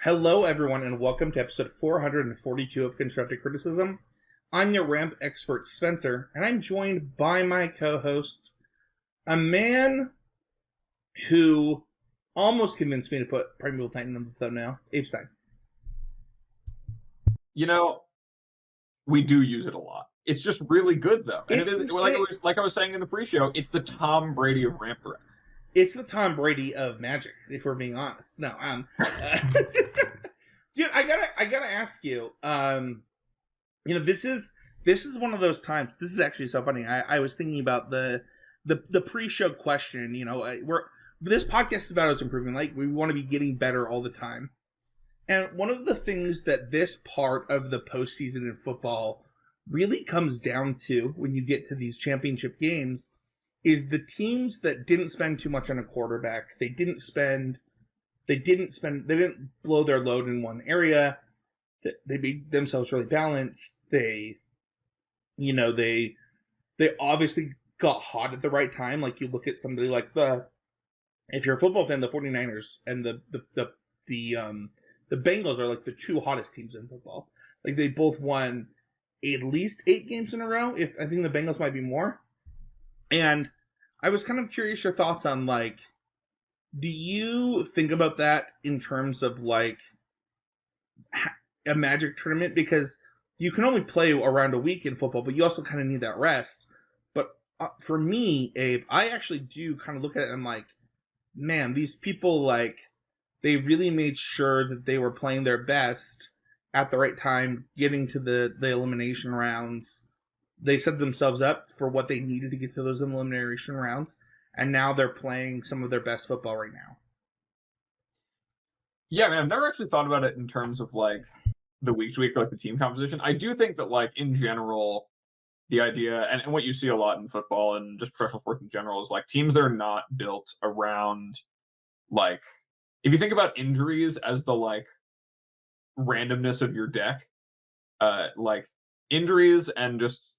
Hello, everyone, and welcome to episode 442 of Constructive Criticism. I'm your ramp expert, Spencer, and I'm joined by my co-host, a man who almost convinced me to put Primeval Titan on the thumbnail, Abe Stein. You know, we do use it a lot. It's just really good, though. And like I was saying in the pre-show, it's the Tom Brady of ramp threats. It's the Tom Brady of Magic, if we're being honest. No, dude, I gotta ask you. This is one of those times. This is actually so funny. I was thinking about the pre-show question. This podcast is about us improving. Like, we want to be getting better all the time. And one of the things that this part of the postseason in football really comes down to when you get to these championship games is the teams that didn't spend too much on a quarterback. They didn't blow their load in one area. They made themselves really balanced. They obviously got hot at the right time. Like, you look at somebody like if you're a football fan, the 49ers and the Bengals are like the two hottest teams in football. Like, they both won at least 8 games in a row. If I think the Bengals might be more. And I was kind of curious your thoughts on, like, do you think about that in terms of, like, a Magic tournament? Because you can only play around a week in football, but you also kind of need that rest. But for me, Abe, I actually do kind of look at it and I'm like, man, these people, like, they really made sure that they were playing their best at the right time, getting to the elimination rounds. They set themselves up for what they needed to get to those elimination rounds, and now they're playing some of their best football right now. Yeah, I mean, I've never actually thought about it in terms of, like, the week-to-week, or, like, the team composition. I do think that, like, in general, the idea, and what you see a lot in football and just professional sports in general, is, like, teams that are not built around, like, if you think about injuries as the, like, randomness of your deck, like, injuries and just,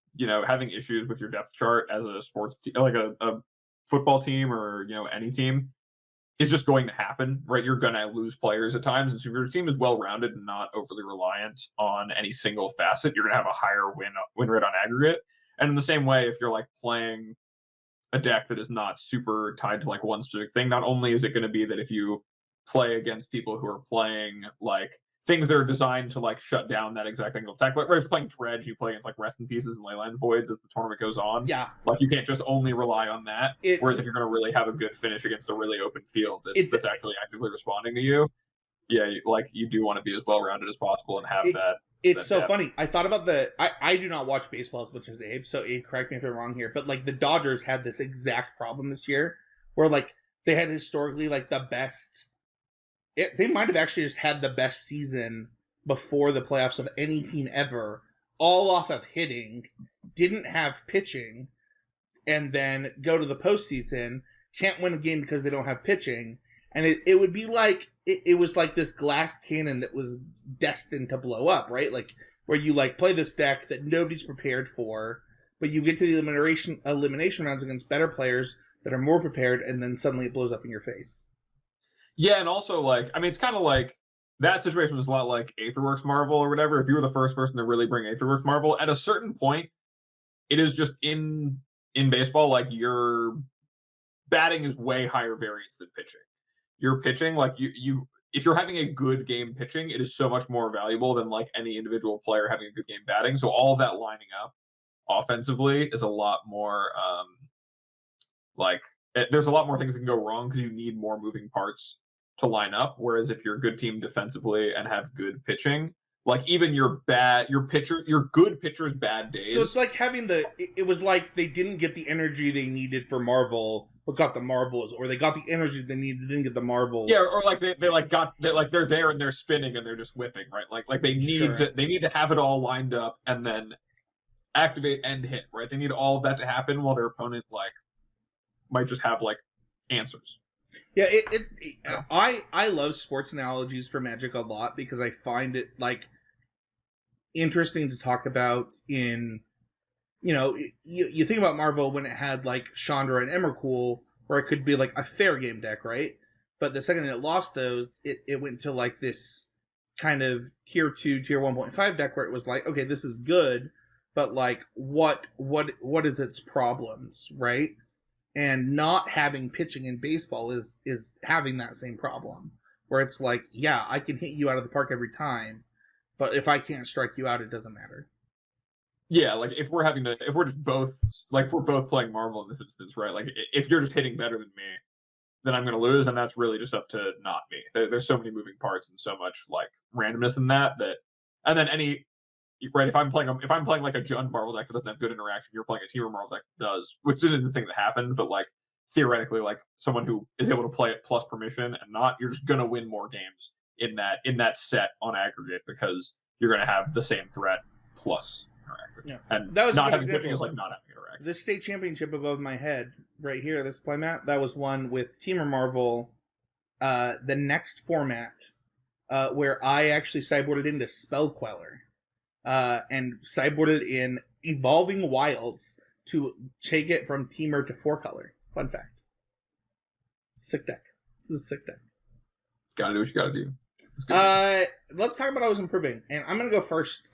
having issues with your depth chart as a sports like a football team or, any team is just going to happen, right? You're going to lose players at times. And so if your team is well-rounded and not overly reliant on any single facet, you're going to have a higher win rate on aggregate. And in the same way, if you're, like, playing a deck that is not super tied to, like, one specific thing, not only is it going to be that if you play against people who are playing, like, things that are designed to, like, shut down that exact angle of attack. Like, if you're playing Dredge, you play against, like, Rest in Pieces and Leyline Voids as the tournament goes on. Yeah. Like, you can't just only rely on that. Whereas if you're going to really have a good finish against a really open field that's actually actively responding to you, yeah, you do want to be as well-rounded as possible and have that. It's so funny. I thought about I do not watch baseball as much as Abe, so Abe, correct me if I'm wrong here, but, like, the Dodgers had this exact problem this year where, like, they had historically, like, the best... they might have actually just had the best season before the playoffs of any team ever, all off of hitting, didn't have pitching, and then go to the postseason, can't win a game because they don't have pitching, and it would be like, it was like this glass cannon that was destined to blow up, right? Like, where you, like, play this deck that nobody's prepared for, but you get to the elimination rounds against better players that are more prepared, and then suddenly it blows up in your face. Yeah, and also, like, I mean, it's kind of like, that situation was a lot like Aetherworks Marvel or whatever. If you were the first person to really bring Aetherworks Marvel, at a certain point, it is just in baseball, like, your batting is way higher variance than pitching. Your pitching, like, you if you're having a good game pitching, it is so much more valuable than, like, any individual player having a good game batting. So all of that lining up offensively is a lot more, there's a lot more things that can go wrong because you need more moving parts to line up. Whereas if you're a good team defensively and have good pitching, like, even your good pitcher's bad days. So it's like having it was like they didn't get the energy they needed for Marvel, but got the Marvels, or they got the energy they needed, didn't get the Marvels. Yeah, or like they're there and they're spinning and they're just whiffing, right? Like they need to have it all lined up and then activate and hit, right? They need all of that to happen while their opponent, like, might just have, like, answers. Yeah, I love sports analogies for Magic a lot because I find it, like, interesting to talk about in, you think about Marvel when it had, like, Chandra and Emrakul, where it could be, like, a fair game deck, right? But the second it lost those, it went to, like, this kind of tier 2, tier 1.5 deck where it was like, okay, this is good, but like what is its problems, right? And not having pitching in baseball is having that same problem where it's like, yeah, I can hit you out of the park every time, but if I can't strike you out, it doesn't matter. Yeah, like if we're just both, like if we're both playing Marvel in this instance, right? Like if you're just hitting better than me, then I'm going to lose, and that's really just up to not me. There's so many moving parts and so much like randomness in that, and then right, if I'm playing like a Jund Marvel deck that doesn't have good interaction, you're playing a Temur Marvel deck that does, which isn't the thing that happened, but like theoretically, like someone who is able to play it plus permission and not, you're just gonna win more games in that set on aggregate because you're gonna have the same threat plus interaction. Yeah. And that was not having pitching is like not having interaction. This state championship above my head, right here, this playmat, that was won with Temur Marvel. The next format, where I actually sideboarded into Spell Queller. And sideboarded in Evolving Wilds to take it from Temur to 4-color. Fun fact. Sick deck. This is a sick deck. Gotta do what you gotta do. Let's talk about how I was improving. And I'm going to go first.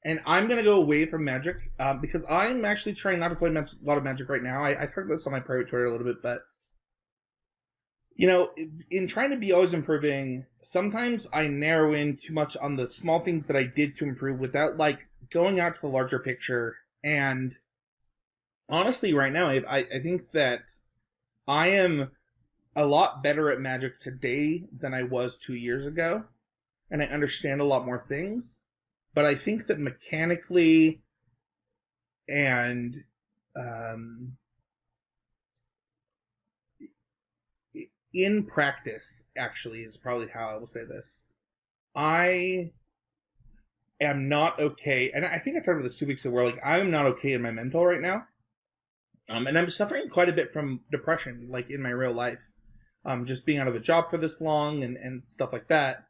And I'm going to go away from Magic. Because I'm actually trying not to play a lot of Magic right now. I talked about this on my private Twitter a little bit, but you know, in trying to be always improving, sometimes I narrow in too much on the small things that I did to improve without, like, going out to the larger picture. And honestly, right now, I think that I am a lot better at Magic today than I was 2 years ago. And I understand a lot more things. But I think that mechanically and in practice, actually, is probably how I will say this. I am not okay, and I think I talked about this 2 weeks ago, where like I'm not okay in my mental right now, and I'm suffering quite a bit from depression, like in my real life, just being out of a job for this long and stuff like that.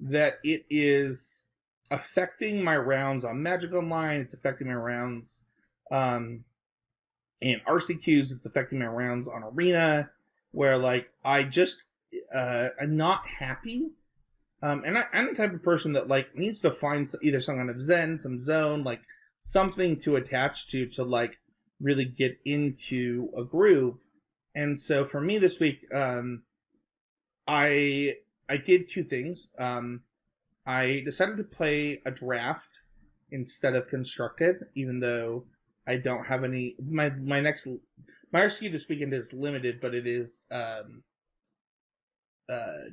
That it is affecting my rounds on Magic Online. It's affecting my rounds in RCQs. It's affecting my rounds on Arena. Where like I'm not happy, and I'm the type of person that like needs to find either some kind of zen, some zone, like something to attach to like really get into a groove. And so for me this week, I did 2 things. I decided to play a draft instead of constructed, even though I don't have any. My RSQ this weekend is limited, but it is Dominaria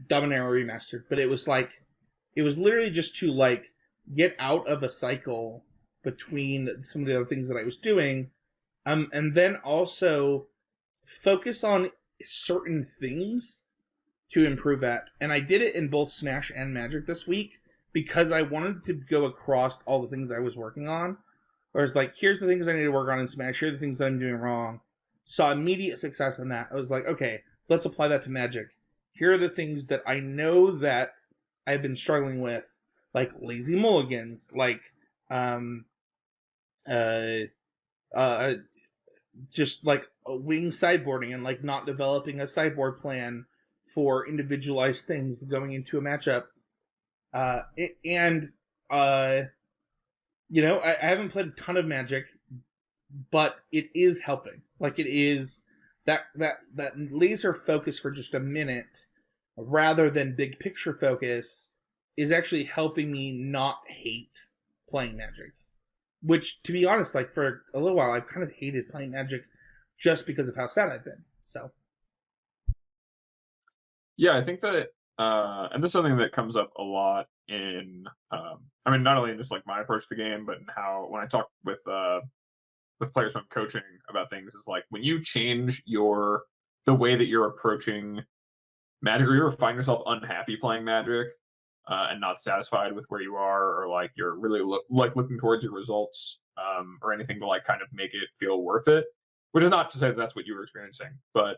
Remastered. But it was literally just to like get out of a cycle between some of the other things that I was doing, and then also focus on certain things to improve at. And I did it in both Smash and Magic this week because I wanted to go across all the things I was working on. Whereas like, here's the things I need to work on in Smash. Here are the things that I'm doing wrong. Saw immediate success in that. I was like, okay, let's apply that to Magic. Here are the things that I know that I've been struggling with, like lazy mulligans, like just like wing sideboarding and like not developing a sideboard plan for individualized things going into a matchup. You know, I haven't played a ton of Magic, but it is helping. Like it is that laser focus for just a minute rather than big picture focus is actually helping me not hate playing Magic. Which, to be honest, like for a little while, I've kind of hated playing Magic just because of how sad I've been. So, yeah, I think that, and this is something that comes up a lot in, I mean, not only in just like my approach to the game, but in how when I talk with players when I'm coaching about things, is like when you change the way that you're approaching Magic, or you ever find yourself unhappy playing Magic, and not satisfied with where you are, or like you're really looking towards your results, or anything to like kind of make it feel worth it. Which is not to say that that's what you were experiencing, but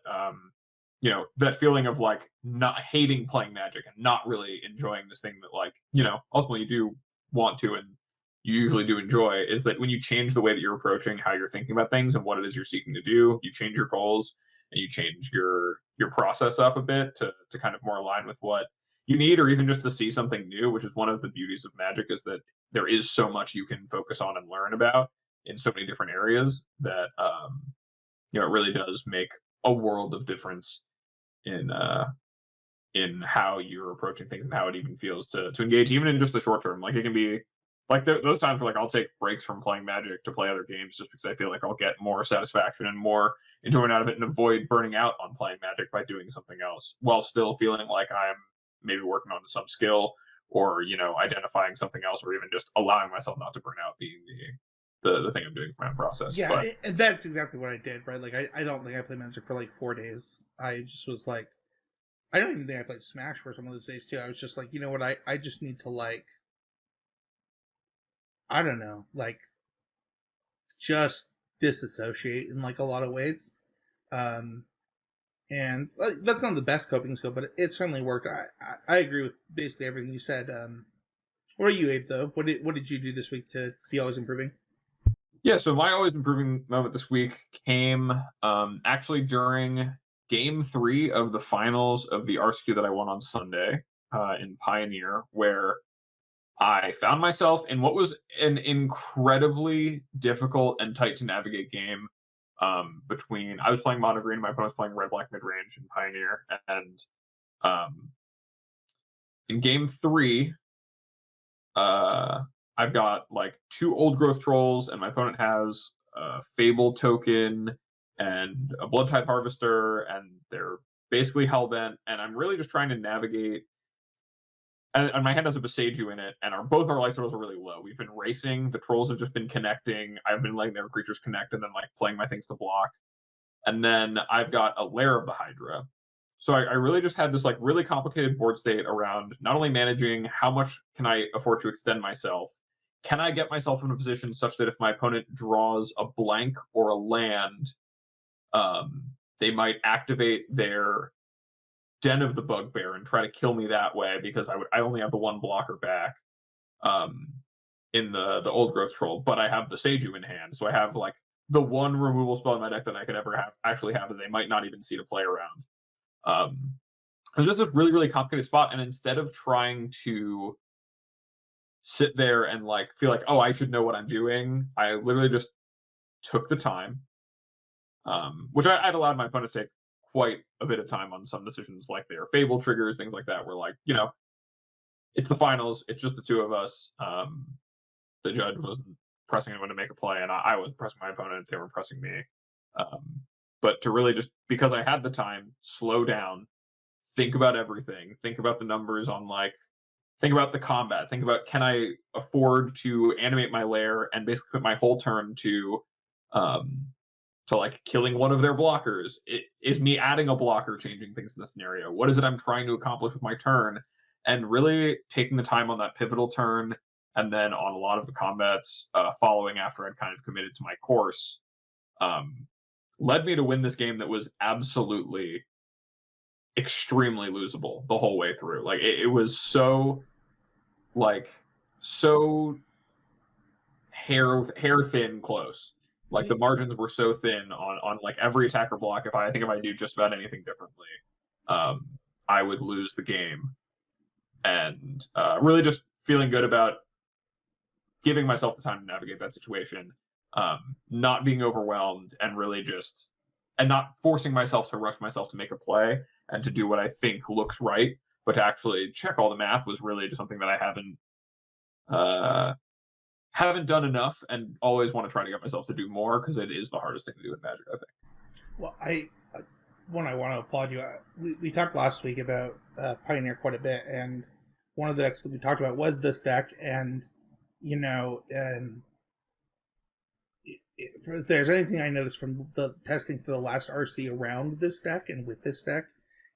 you know, that feeling of like not hating playing Magic and not really enjoying this thing that like, you know, ultimately you do want to and you usually do enjoy, is that when you change the way that you're approaching how you're thinking about things and what it is you're seeking to do, you change your goals and you change your process up a bit to kind of more align with what you need, or even just to see something new, which is one of the beauties of Magic, is that there is so much you can focus on and learn about in so many different areas that it really does make a world of difference in how you're approaching things and how it even feels to engage, even in just the short term. Like, it can be like those times where, like, I'll take breaks from playing Magic to play other games just because I feel like I'll get more satisfaction and more enjoyment out of it and avoid burning out on playing Magic by doing something else while still feeling like I'm maybe working on some skill or, identifying something else, or even just allowing myself not to burn out being the thing I'm doing for my own process. Yeah, But and that's exactly what I did, right? Like, I don't think I played Magic for like 4 days. I just was like, I don't even think I played Smash for some of those days too. I was just like, you know what, I just need to, like, I don't know, like, just disassociate in like a lot of ways. Um, and that's not the best coping skill, but it certainly worked. I agree with basically everything you said. What are you, Abe? Though, what did you do this week to be always improving? yeah, so my always improving moment this week came actually during game 3 of the finals of the RSQ that I won on Sunday in Pioneer, where I found myself in what was an incredibly difficult and tight to navigate game between, I was playing mono green, my opponent was playing red black mid range in Pioneer, and um, in game 3, I've got like 2 old growth trolls, and my opponent has a Fable token and a Blood Tithe Harvester, and they're basically hellbent, and I'm really just trying to navigate. And my hand has a Boseiju in it, and both our life totals are really low. We've been racing, the trolls have just been connecting. I've been letting their creatures connect and then like playing my things to block. And then I've got a Lair of the Hydra. So I really just had this like really complicated board state around not only managing how much can I afford to extend myself, can I get myself in a position such that if my opponent draws a blank or a land, they might activate their Den of the Bugbear and try to kill me that way because I only have the one blocker back in the old growth troll, but I have the Seiju in hand, so I have like the one removal spell in my deck that I could ever actually have that they might not even see to play around. It was just a really, really complicated spot, and instead of trying to sit there and like feel like, oh, I should know what I'm doing, I literally just took the time, which I'd allowed my opponent to take quite a bit of time on some decisions, like their Fable triggers, things like that, where like, it's the finals, it's just the two of us. The judge wasn't pressing anyone to make a play, and I was pressing my opponent, they were pressing me. But to really just, because I had the time, slow down, think about everything, think about the numbers on like, think about the combat, think about, can I afford to animate my lair and basically put my whole turn to like killing one of their blockers? Is me adding a blocker changing things in the scenario? What is it I'm trying to accomplish with my turn? And really taking the time on that pivotal turn, and then on a lot of the combats following after I'd kind of committed to my course, led me to win this game that was absolutely extremely losable the whole way through. Like, it was so hair thin close. Like, the margins were so thin on like every attacker block. If I do just about anything differently, I would lose the game. And really just feeling good about giving myself the time to navigate that situation, not being overwhelmed, and really just, and not forcing myself to rush myself to make a play and to do what I think looks right, but to actually check all the math was really just something that I haven't done enough, and always want to try to get myself to do more, because it is the hardest thing to do in Magic, I think. Well, I want to applaud you. We talked last week about Pioneer quite a bit, and one of the decks that we talked about was this deck, and if there's anything I noticed from the testing for the last RC around this deck and with this deck,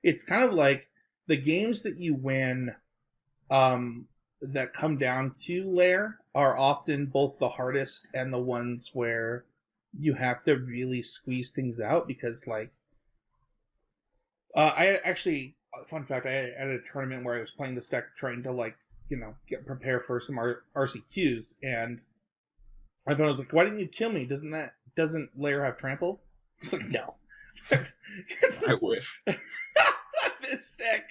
it's kind of like the games that you win that come down to Lair are often both the hardest and the ones where you have to really squeeze things out, because like I actually, fun fact, I had a tournament where I was playing this deck trying to like prepare for some RCQs, and my opponent was like, "Why didn't you kill me? Doesn't Lair have trample?" It's like, no. I wish. This deck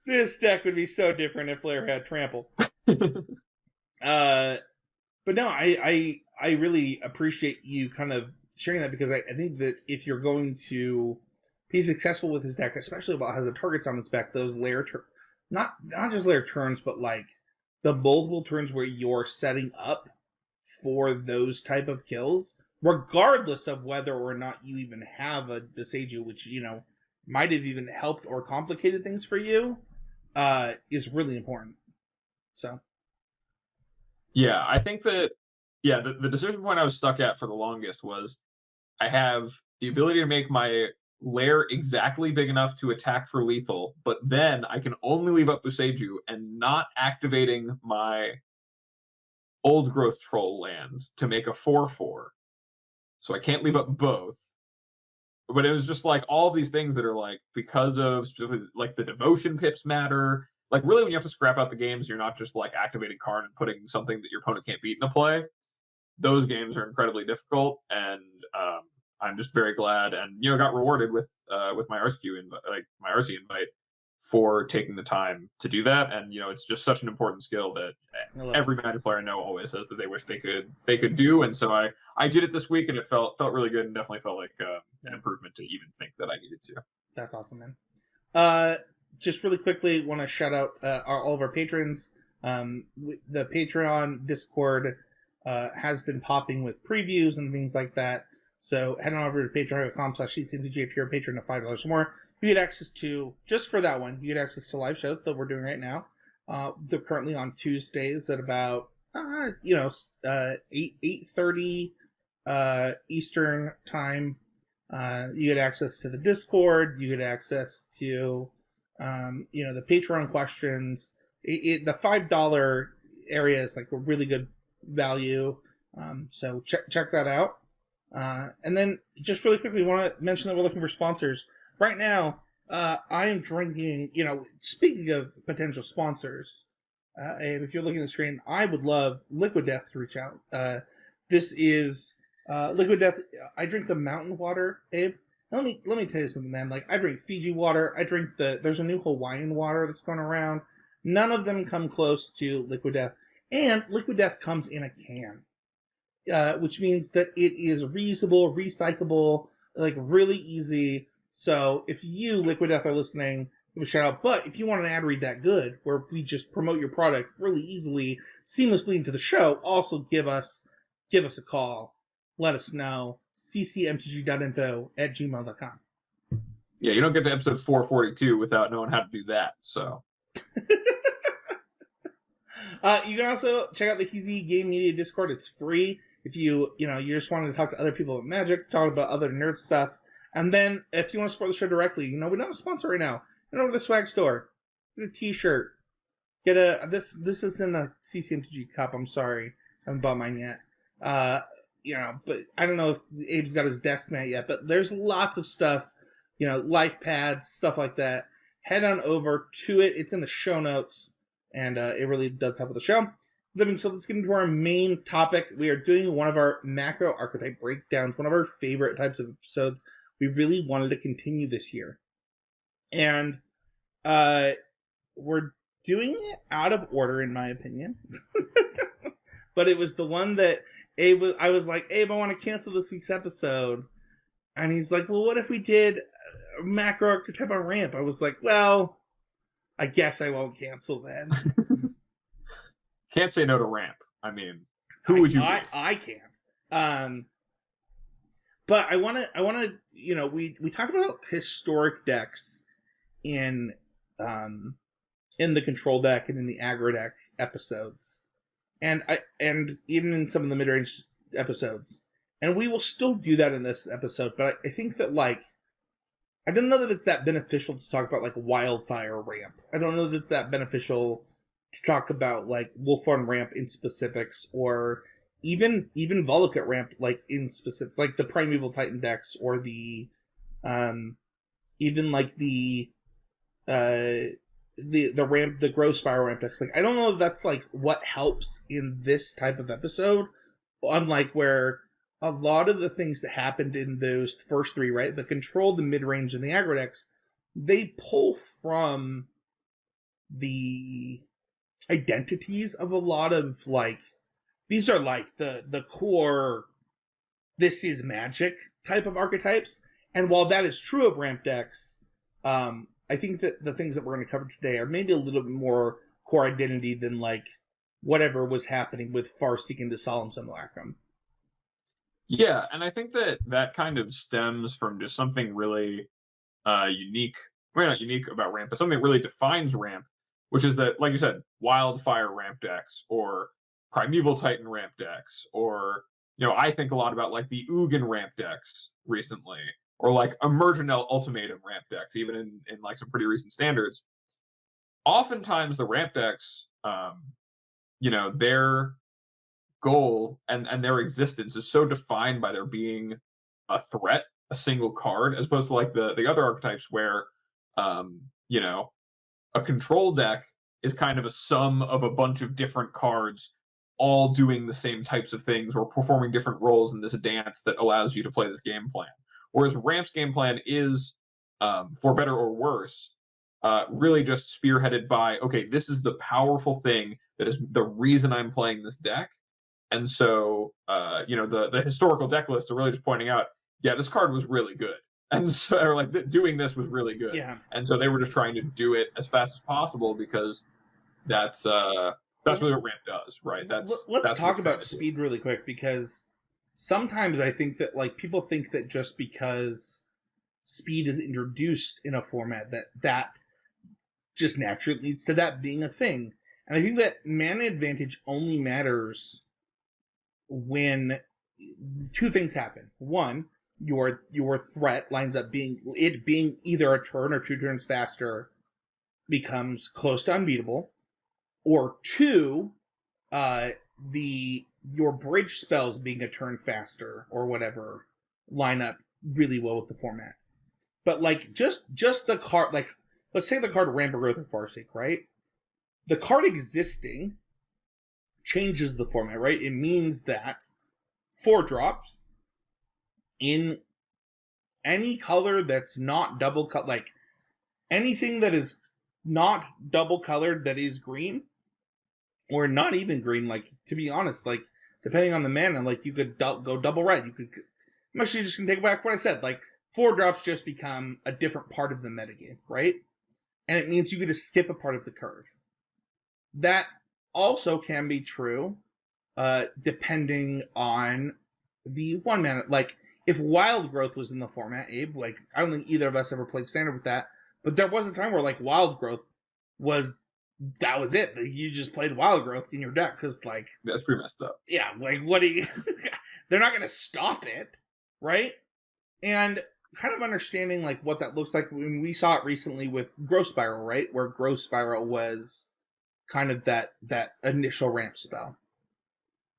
This deck would be so different if Blair had trample. But no, I really appreciate you kind of sharing that, because I think that if you're going to be successful with his deck, especially while it has the targets on its back, those not just layer turns, but like the multiple turns where you're setting up for those type of kills, regardless of whether or not you even have a Beseiju, which, you know, might have even helped or complicated things for you, is really important. So. Yeah, I think that, yeah, the decision point I was stuck at for the longest was I have the ability to make my lair exactly big enough to attack for lethal, but then I can only leave up Buseiju and not activating my old growth troll land to make a 4/4. So I can't leave up both. But it was just like all of these things that are like, because of specifically like the devotion pips matter. Like really when you have to scrap out the games, you're not just like activating card and putting something that your opponent can't beat into play. Those games are incredibly difficult, and I'm just very glad, and you know, got rewarded with my RCQ invite, like my RC invite, for taking the time to do that. And you know, it's just such an important skill that every Magic player I know always says that they wish they could do. And so I did it this week, and it felt really good, and definitely felt like an improvement to even think that I needed to. That's awesome, man. Just really quickly, want to shout out all of our patrons. The Patreon Discord has been popping with previews and things like that. So head on over to patreon.com/CCMTG if you're a patron of $5 or more. You get access to, just for that one, you get access to live shows that we're doing right now. They're currently on Tuesdays at about 8:30 Eastern time. You get access to the Discord. You get access to the Patreon questions. The $5 area is like a really good value. So check that out. And then just really quickly, want to mention that we're looking for sponsors right now. I am drinking, speaking of potential sponsors, and if you're looking at the screen, I would love Liquid Death to reach out. This is Liquid Death. I drink the mountain water, Abe. Let me tell you something, man. Like, I drink Fiji water. I drink there's a new Hawaiian water that's going around. None of them come close to Liquid Death. And Liquid Death comes in a can, which means that it is reusable, recyclable, like really easy. So if you, Liquid Death, are listening, give a shout out. But if you want an ad read that good, where we just promote your product really easily, seamlessly into the show, also give us a call. Let us know. ccmtg.info@gmail.com. Yeah, you don't get to episode 442 without knowing how to do that. So. You can also check out the Heezy Game Media Discord. It's free. If you just wanted to talk to other people about Magic, talk about other nerd stuff. And then if you want to support the show directly, we don't have a sponsor right now. Head over to the swag store. Get a t-shirt. Get this is in a CCMTG cup. I'm sorry. I haven't bought mine yet. But I don't know if Abe's got his desk mat yet, but there's lots of stuff, life pads, stuff like that. Head on over to it. It's in the show notes, and it really does help with the show. So let's get into our main topic. We are doing one of our macro archetype breakdowns, one of our favorite types of episodes. We really wanted to continue this year. And we're doing it out of order, in my opinion. But it was the one that I was like, Abe, I want to cancel this week's episode. And he's like, well, what if we did macro archetype on ramp? I was like, well, I guess I won't cancel then. Can't say no to ramp. I mean, who would you be? I can't. But I want to, we talked about historic decks in the control deck and in the aggro deck episodes, and even in some of the mid-range episodes, and we will still do that in this episode. But I think that, like, I don't know that it's that beneficial to talk about like wildfire ramp. I don't know that it's that beneficial to talk about like Wolfhorn ramp in specifics, or even Volokit ramp like in specific, like the Primeval Titan decks, or the even like the ramp, the Growth Spiral ramp decks. Like, I don't know if that's like what helps in this type of episode, unlike where a lot of the things that happened in those first three, right, the control, the mid-range, and the aggro decks, they pull from the identities of a lot of like these are like the core this is magic type of archetypes. And while that is true of ramp decks, I think that the things that we're going to cover today are maybe a little bit more core identity than like whatever was happening with Farseek into Solemn Simulacrum. Yeah, and I think that that kind of stems from just something really unique. Well, not unique about ramp, but something that really defines ramp, which is that, like you said, wildfire ramp decks or primeval titan ramp decks, or I think a lot about like the Ugin ramp decks recently, or like Emergenel ultimatum ramp decks, even in like some pretty recent standards. Oftentimes, the ramp decks, their goal and their existence is so defined by there being a threat, a single card, as opposed to like the other archetypes where a control deck is kind of a sum of a bunch of different cards all doing the same types of things or performing different roles in this dance that allows you to play this game plan. Whereas Ramp's game plan is, for better or worse, really just spearheaded by, okay, this is the powerful thing that is the reason I'm playing this deck. And so, the historical deck lists are really just pointing out, yeah, this card was really good. And so, or like doing this was really good. Yeah. And so they were just trying to do it as fast as possible because that's really what ramp does, right? Let's talk about speed really quick, because sometimes I think that like people think that just because speed is introduced in a format that just naturally leads to that being a thing. And I think that mana advantage only matters when two things happen. One, your threat lines up being either a turn or 2 turns faster becomes close to unbeatable, or two, your bridge spells being a turn faster or whatever line up really well with the format. But like just the card, like let's say the card Rampant Growth or Farseek, right? The card existing changes the format, right? It means that 4 drops in any color that's not double cut, like anything that is not double colored that is green, or not even green, like to be honest, like depending on the mana, like you could go double red. You could, I'm actually just gonna take back what I said. Like 4 drops just become a different part of the metagame, right? And it means you get to skip a part of the curve. That also can be true, depending on the 1 mana. Like if Wild Growth was in the format, Abe, like I don't think either of us ever played Standard with that, but there was a time where like Wild Growth was it. Like, you just played Wild Growth in your deck because like that's pretty messed up. Yeah, like what do you? They're not going to stop it, right? And kind of understanding like what that looks like when we saw it recently with Growth Spiral, right? Where Growth Spiral was kind of that initial ramp spell.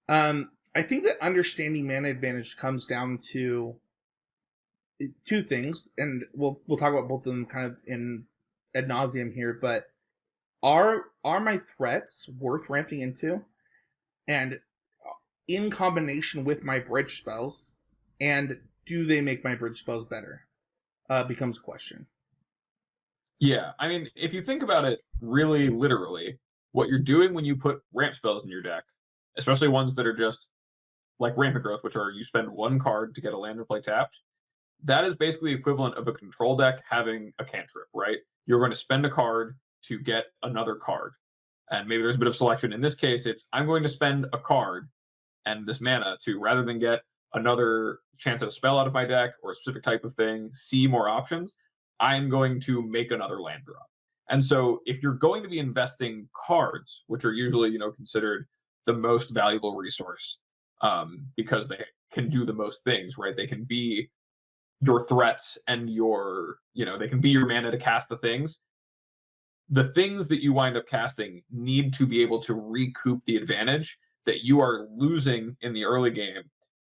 I think that understanding mana advantage comes down to 2 things, and we'll talk about both of them kind of in ad nauseum here. But are my threats worth ramping into, and in combination with my bridge spells, and do they make my bridge spells better? Becomes a question. Yeah, I mean, if you think about it really literally, what you're doing when you put ramp spells in your deck, especially ones that are just like Rampant Growth, which are you spend 1 card to get a land or play tapped, that is basically equivalent of a control deck having a cantrip, right? You're going to spend a card to get another card. And maybe there's a bit of selection. In this case, it's I'm going to spend a card and this mana to, rather than get another chance at a spell out of my deck or a specific type of thing, see more options, I'm going to make another land drop. And so if you're going to be investing cards, which are usually, considered the most valuable resource, because they can do the most things, right? They can be your threats and they can be your mana to cast the things. The things that you wind up casting need to be able to recoup the advantage that you are losing in the early game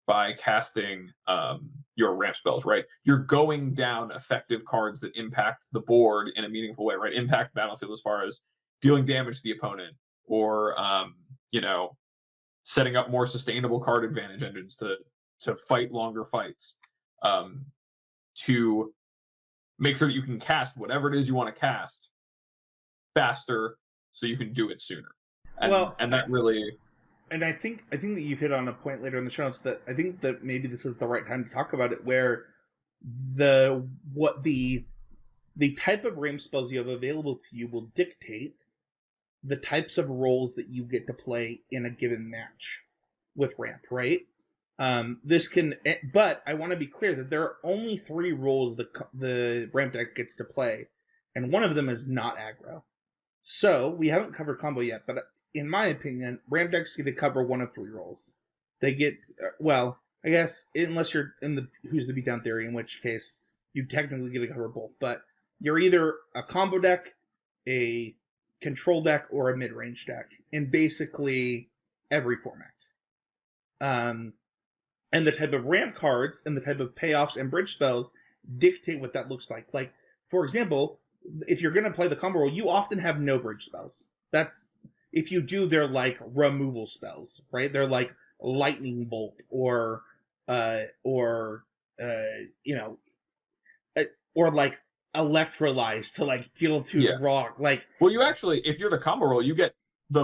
by casting your ramp spells, right? You're going down effective cards that impact the board in a meaningful way, right? Impact the battlefield as far as dealing damage to the opponent, or setting up more sustainable card advantage engines to fight longer fights, to make sure that you can cast whatever it is you want to cast faster so you can do it sooner. And, Well, and that really... And I think that you've hit on a point later in the show notes that I think that maybe this is the right time to talk about it, where the type of ramp spells you have available to you will dictate the types of roles that you get to play in a given match with ramp, right? But I want to be clear that there are only 3 roles the ramp deck gets to play, and one of them is not aggro. So we haven't covered combo yet, but in my opinion, ramp decks get to cover one of 3 roles. They get, well, I guess unless you're in the Who's the Beatdown theory, in which case you technically get to cover both. But you're either a combo deck, a control deck, or a mid-range deck in basically every format. And the type of ramp cards and the type of payoffs and bridge spells dictate what that looks like. Like, for example, if you're going to play the combo role, you often have no bridge spells. If you do, they're like removal spells, right? They're like lightning bolt or like electrolyze to like deal 2 rock. Like, well, you actually, if you're the combo role,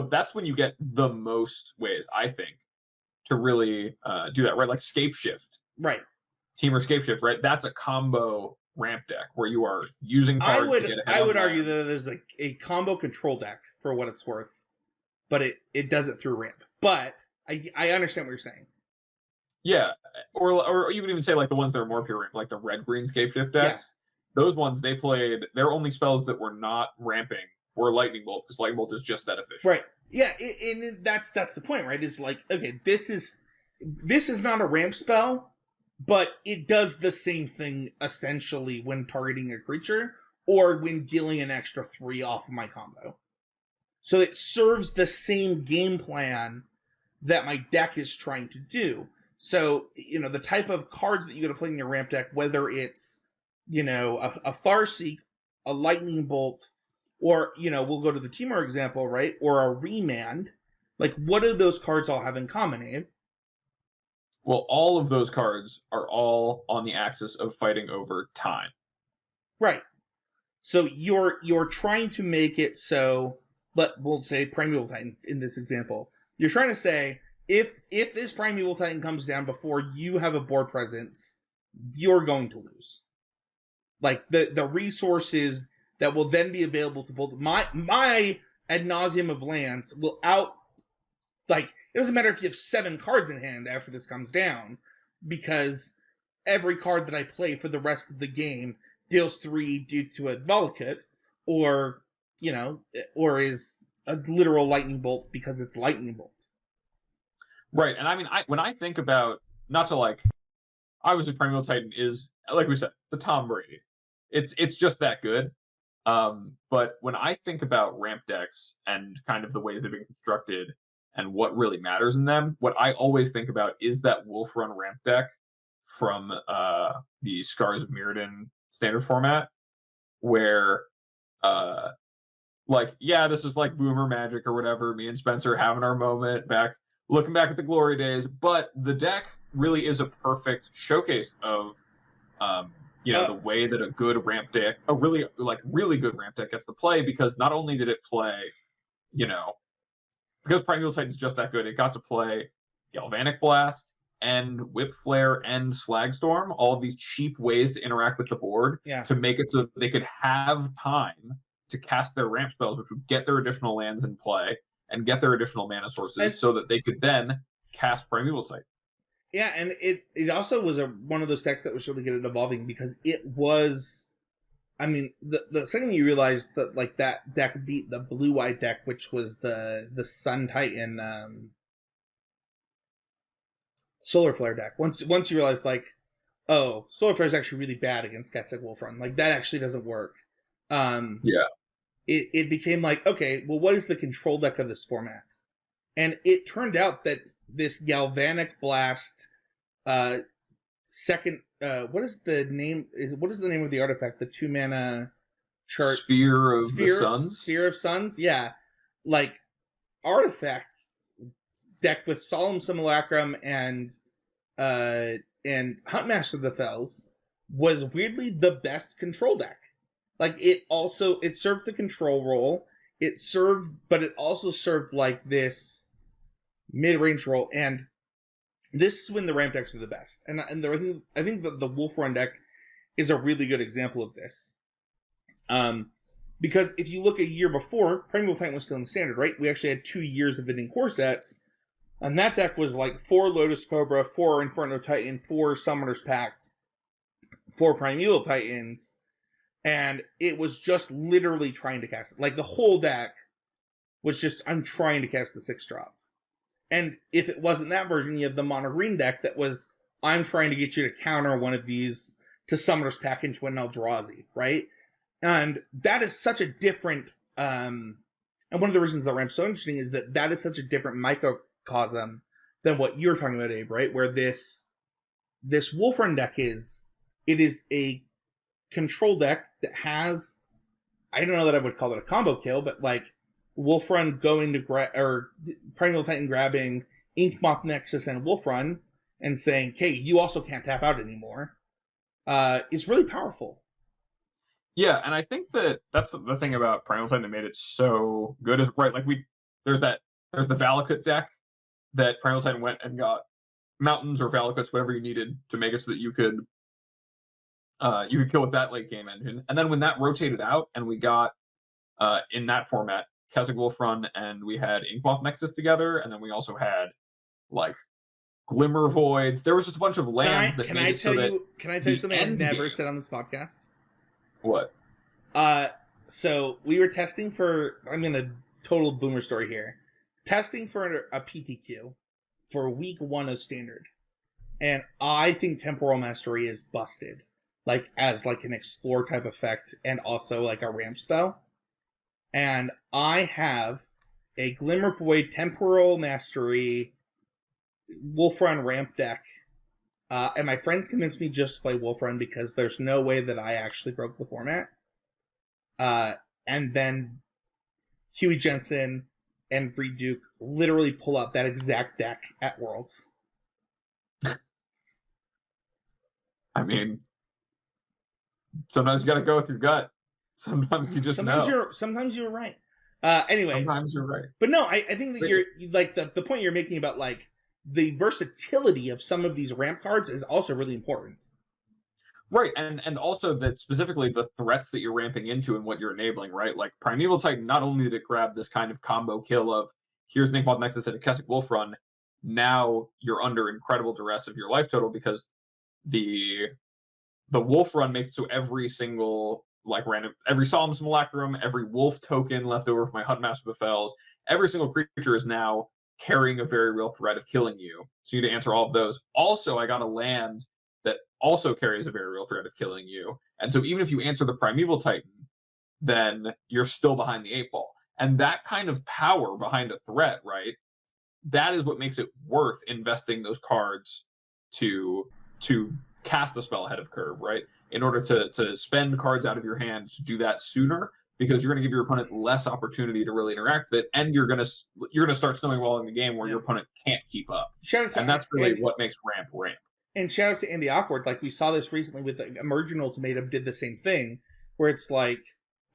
that's when you get the most ways, I think, to really do that, right? Like Scape Shift, right? Teamer Scape Shift, right? That's a combo ramp deck where you are using cards to get ahead. I would argue that there's like a combo control deck for what it's worth, but it does it through ramp. But I understand what you're saying. Yeah, or you would even say like the ones that are more pure ramp, like the red-green Scape Shift decks. Yeah. Those ones, they played their only spells that were not ramping were Lightning Bolt, because Lightning Bolt is just that efficient. Right. Yeah, and that's the point, right? Is like, okay, this is not a ramp spell, but it does the same thing essentially when targeting a creature or when dealing an extra 3 off of my combo. So it serves the same game plan that my deck is trying to do. So, the type of cards that you got to play in your ramp deck, whether it's, a Farseek, a Lightning Bolt, or, we'll go to the Teamer example, right? Or a Remand. Like, what do those cards all have in common, Abe? Well, all of those cards are all on the axis of fighting over time. Right. So you're trying to make it so, we'll say Primeval Titan in this example. You're trying to say, if this Primeval Titan comes down before you have a board presence, you're going to lose. Like, the resources that will then be available to both my ad nauseum of lands will it doesn't matter if you have 7 cards in hand after this comes down, because every card that I play for the rest of the game deals 3 due to a Volakut, or is a literal Lightning Bolt because it's Lightning Bolt. Right, and I mean, when I think about, not to like, obviously Primeval Titan is, like we said, the Tom Brady. It's just that good. But when I think about ramp decks and kind of the ways they've been constructed and what really matters in them, what I always think about is that Wolf Run ramp deck from the Scars of Mirrodin standard format, where this is like Boomer Magic or whatever, me and Spencer having our moment looking back at the glory days, but the deck really is a perfect showcase of the way that a good ramp deck, a really good ramp deck gets to play, because not only did it play, because Primeval Titan's just that good, it got to play Galvanic Blast and Whip Flare and Slagstorm, all of these cheap ways to interact with the board to make it so that they could have time to cast their ramp spells, which would get their additional lands in play and get their additional mana sources, so that they could then cast Primeval Titan. Yeah, and it also was one of those decks that was really good at evolving, because it was, I mean, the second you realize that like that deck beat the blue-white deck, which was the Sun Titan Solar Flare deck. Once you realize like, oh, Solar Flare is actually really bad against guys like Wolf Run. Like, that actually doesn't work. It became like, okay, well, what is the control deck of this format? And it turned out that this Galvanic Blast second, what is the name of the artifact? The 2-mana chart. Sphere of the Suns? Sphere of Suns, yeah. Like, artifact deck with Solemn Simulacrum and Huntmaster of the Fells was weirdly the best control deck. Like, it served the control role. but it also served like this mid-range role, and this is when the ramp decks are the best. And I think that the Wolf Run deck is a really good example of this. Because if you look a year before, Primeval Titan was still in standard, right? We actually had 2 years of it in core sets, and that deck was like 4 Lotus Cobra, 4 Inferno Titan, 4 Summoner's Pact, 4 Primeval Titans, and it was just literally trying to cast it. Like, the whole deck was just, I'm trying to cast the 6-drop. And if it wasn't that version, you have the mono green deck that was, I'm trying to get you to counter one of these to Summoner's Pack into an Eldrazi, right? And that is such a different, and one of the reasons that ramp's so interesting is that is such a different microcosm than what you're talking about, Abe, right? Where this Wolf Run deck is a control deck that has, I don't know that I would call it a combo kill, but like Wolf Run going to or Primeval Titan grabbing Ink Moth Nexus and Wolf Run and saying, "Hey, you also can't tap out anymore," is really powerful. Yeah, and I think that's the thing about Primal Titan that made it so good is right. Like there's the Valakut deck that Primal Titan went and got mountains or Valakuts, whatever you needed to make it so that you could kill with that late game engine. And then when that rotated out and we got in that format Kessig Wolf Run and we had Inkmoth Nexus together, and then we also had like Glimmer Voids. There was just a bunch of lands Can I tell you something I've never said on this podcast? What? So we were testing for, I'm in a total boomer story here, testing for a PTQ for week 1 of standard. And I think Temporal Mastery is busted. Like, as like an explore type effect and also like a ramp spell. And I have a Glimmer Void Temporal Mastery Wolf Run ramp deck. And my friends convinced me just to play Wolf Run because there's no way that I actually broke the format. And then Huey Jensen and Bree Duke literally pull out that exact deck at Worlds. I mean, sometimes you got to go with your gut. Sometimes you just know. Sometimes you're right. Anyway. Sometimes you're right. But no, I think that you're like the point you're making about like the versatility of some of these ramp cards is also really important. Right, and also that specifically the threats that you're ramping into and what you're enabling, right? Like Primeval Titan, not only did it grab this kind of combo kill of here's Inkmoth Nexus and a Kessig Wolf Run, now you're under incredible duress of your life total because the Wolf Run makes it so every single every Solemn Simulacrum, every Wolf token left over from my Huntmaster of the Fells, every single creature is now carrying a very real threat of killing you. So you need to answer all of those. Also, I got a land that also carries a very real threat of killing you. And so even if you answer the Primeval Titan, then you're still behind the 8 ball. And that kind of power behind a threat, right? That is what makes it worth investing those cards to cast a spell ahead of curve, right? In order to spend cards out of your hand to do that sooner, because you're going to give your opponent less opportunity to really interact with it, and you're going to start snowing well in the game where your opponent can't keep up. And that's really what makes ramp. And shout out to Andy Awkward, like we saw this recently with the Emergent Ultimatum did the same thing, where it's like,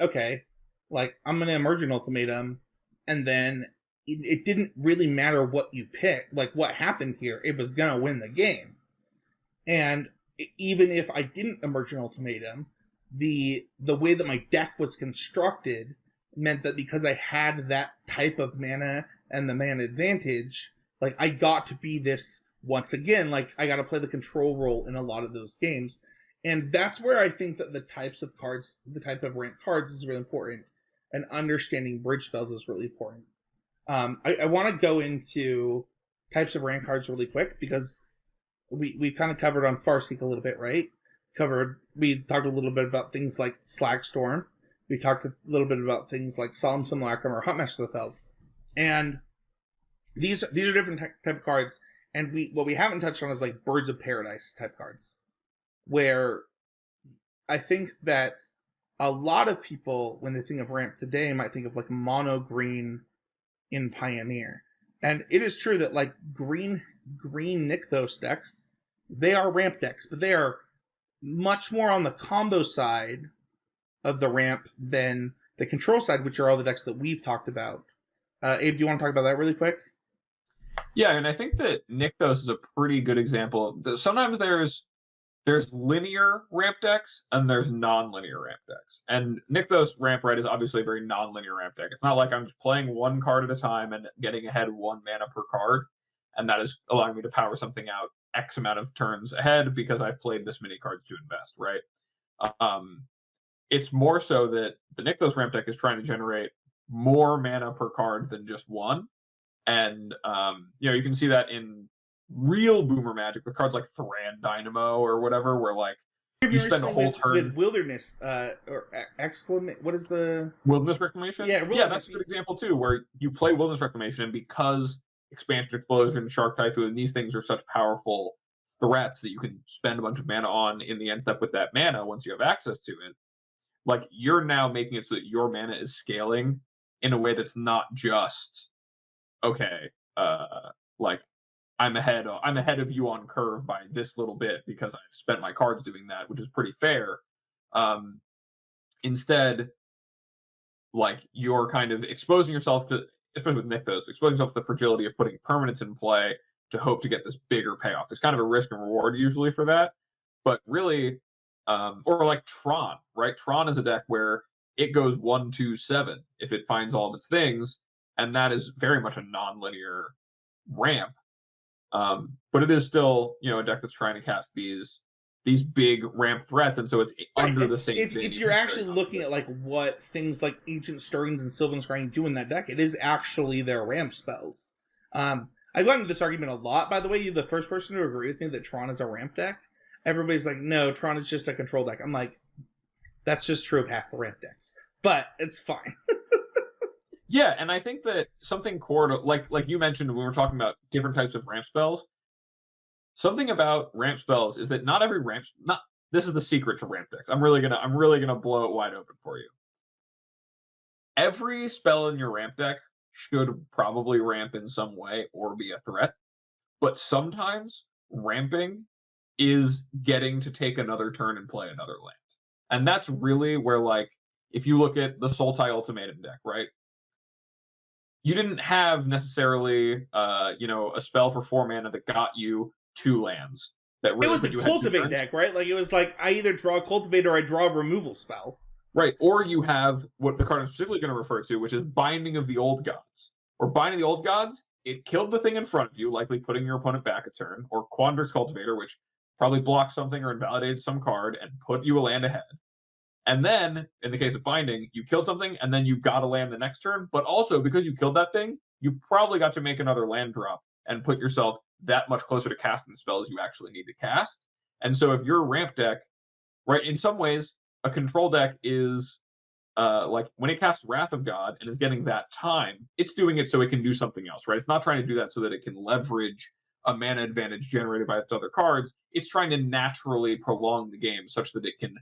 okay, like I'm going to Emergent Ultimatum, and then it didn't really matter what you picked, like what happened here, it was going to win the game. And even if I didn't Emergent Ultimatum, the way that my deck was constructed meant that because I had that type of mana and the mana advantage, like I got to be this, once again, like I got to play the control role in a lot of those games. And that's where I think that the types of cards, the type of ramp cards is really important, and understanding bridge spells is really important. I want to go into types of ramp cards really quick because we kind of covered on Farseek a little bit, right? We talked a little bit about things like Slagstorm. We talked a little bit about things like Solemn Simulacrum or Huntmaster of the Fells. And these are different type of cards. And what we haven't touched on is like Birds of Paradise type cards, where I think that a lot of people, when they think of ramp today, might think of like mono green in Pioneer. And it is true that like green Nykthos decks, they are ramp decks, but they are much more on the combo side of the ramp than the control side, which are all the decks that we've talked about. Abe, do you want to talk about that really quick? Yeah, and I think that Nykthos is a pretty good example. Sometimes there's linear ramp decks and there's non-linear ramp decks. And Nykthos ramp right is obviously a very non-linear ramp deck. It's not like I'm just playing one card at a time and getting ahead 1 mana per card, and that is allowing me to power something out X amount of turns ahead because I've played this many cards to invest, right? It's more so that the Nykthos ramp deck is trying to generate more mana per card than just one. And you can see that in real Boomer Magic with cards like Thran Dynamo or whatever, where like you spend the whole turn with Wilderness or what is the Wilderness Reclamation? Yeah, that's a good example too, where you play Wilderness Reclamation, and because Expansion Explosion, Shark Typhoon, these things are such powerful threats that you can spend a bunch of mana on in the end step with that mana once you have access to it. Like, you're now making it so that your mana is scaling in a way that's not just okay, like I'm ahead of you on curve by this little bit because I've spent my cards doing that, which is pretty fair. Instead, like, you're kind of exposing yourself to, especially with Nykthos, exposing yourself to the fragility of putting permanents in play to hope to get this bigger payoff. There's kind of a risk and reward usually for that, but really, or like Tron, right? Tron is a deck where it goes 1-2-7 if it finds all of its things, and that is very much a non-linear ramp. But it is still, a deck that's trying to cast these big ramp threats, and so it's under the same thing. If you're actually looking at like what things like Ancient Stirrings and Sylvan Scrying do in that deck, it is actually their ramp spells. I've gotten into this argument a lot, by the way. You're the first person to agree with me that Tron is a ramp deck. Everybody's like, no, Tron is just a control deck. I'm like, that's just true of half the ramp decks. But it's fine. Yeah, and I think that something core to, like you mentioned when we were talking about different types of ramp spells, something about ramp spells is that not every this is the secret to ramp decks. I'm really gonna blow it wide open for you. Every spell in your ramp deck should probably ramp in some way or be a threat, but sometimes ramping is getting to take another turn and play another land. And that's really where, like, if you look at the Sultai Ultimatum deck, right? You didn't have necessarily, a spell for 4 mana that got you 2 lands. That really it was the Cultivate deck, right? Like, it was like, I either draw Cultivate or I draw a removal spell. Right, or you have what the card I'm specifically going to refer to, which is Binding of the Old Gods. Or Binding of the Old Gods, it killed the thing in front of you, likely putting your opponent back a turn, or Quandrix Cultivator, which probably blocked something or invalidated some card and put you a land ahead. And then, in the case of Binding, you killed something, and then you got a land the next turn, but also, because you killed that thing, you probably got to make another land drop and put yourself that much closer to casting the spells you actually need to cast. And so if your ramp deck, right, in some ways, a control deck is, like, when it casts Wrath of God and is getting that time, it's doing it so it can do something else, right? It's not trying to do that so that it can leverage a mana advantage generated by its other cards. It's trying to naturally prolong the game such that it can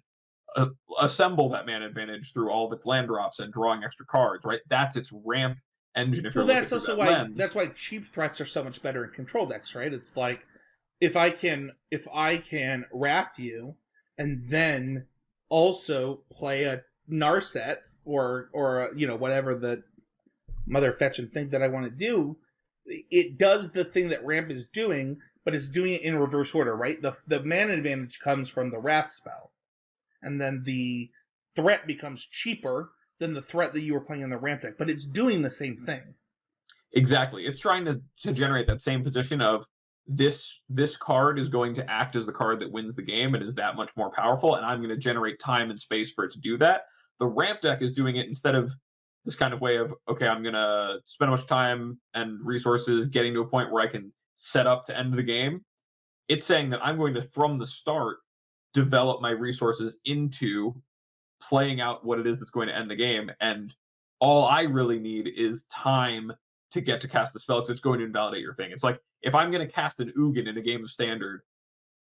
assemble that mana advantage through all of its land drops and drawing extra cards, right? That's its ramp engine. If you're that's also why that's why cheap threats are so much better in control decks, right? It's like, if I can Wrath you and then also play a Narset or whatever the mother fetching thing that I want to do, it does the thing that ramp is doing, but it's doing it in reverse order, right? The mana advantage comes from the Wrath spell, and then the threat becomes cheaper than the threat that you were playing in the ramp deck, but it's doing the same thing. Exactly. It's trying to generate that same position of this card is going to act as the card that wins the game and is that much more powerful, and I'm going to generate time and space for it to do that. The ramp deck is doing it instead of this kind of way of, okay, I'm going to spend a bunch of time and resources getting to a point where I can set up to end the game. It's saying that I'm going to, from the start, develop my resources into playing out what it is that's going to end the game, and all I really need is time to get to cast the spell because it's going to invalidate your thing. It's like, if I'm going to cast an Ugin in a game of Standard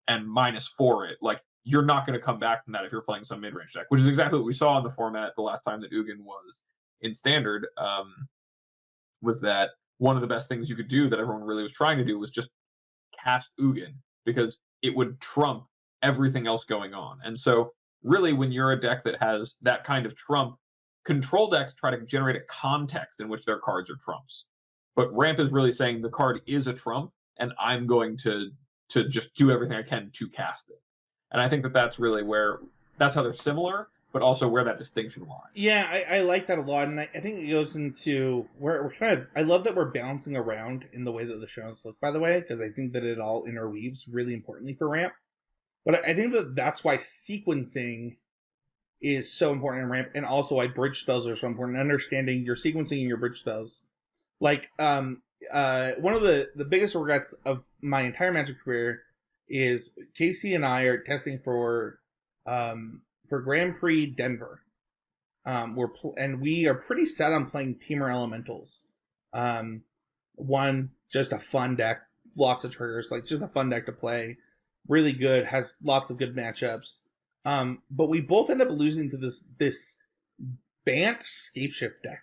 and -4 it, like, you're not going to come back from that if you're playing some mid-range deck, which is exactly what we saw in the format the last time that Ugin was in Standard, was that one of the best things you could do that everyone really was trying to do was just cast Ugin, because it would trump everything else going on. And so really, when you're a deck that has that kind of trump control decks try to generate a context in which their cards are trumps. But ramp is really saying the card is a trump, and I'm going to just do everything I can to cast it. And I think that that's really that's how they're similar, but also where that distinction lies. Yeah, I like that a lot, and I think it goes into where we're kind of. I love that we're bouncing around in the way that the show notes look, by the way, because I think that it all interweaves really importantly for ramp. But I think that that's why sequencing is so important in ramp, and also why bridge spells are so important. Understanding your sequencing and your bridge spells. Like, one of the biggest regrets of my entire Magic career is Casey and I are testing for Grand Prix Denver. And we are pretty set on playing Temur Elementals. One, just a fun deck, lots of triggers, like just a fun deck to play. Really good, has lots of good matchups. But we both end up losing to this Bant Scapeshift deck.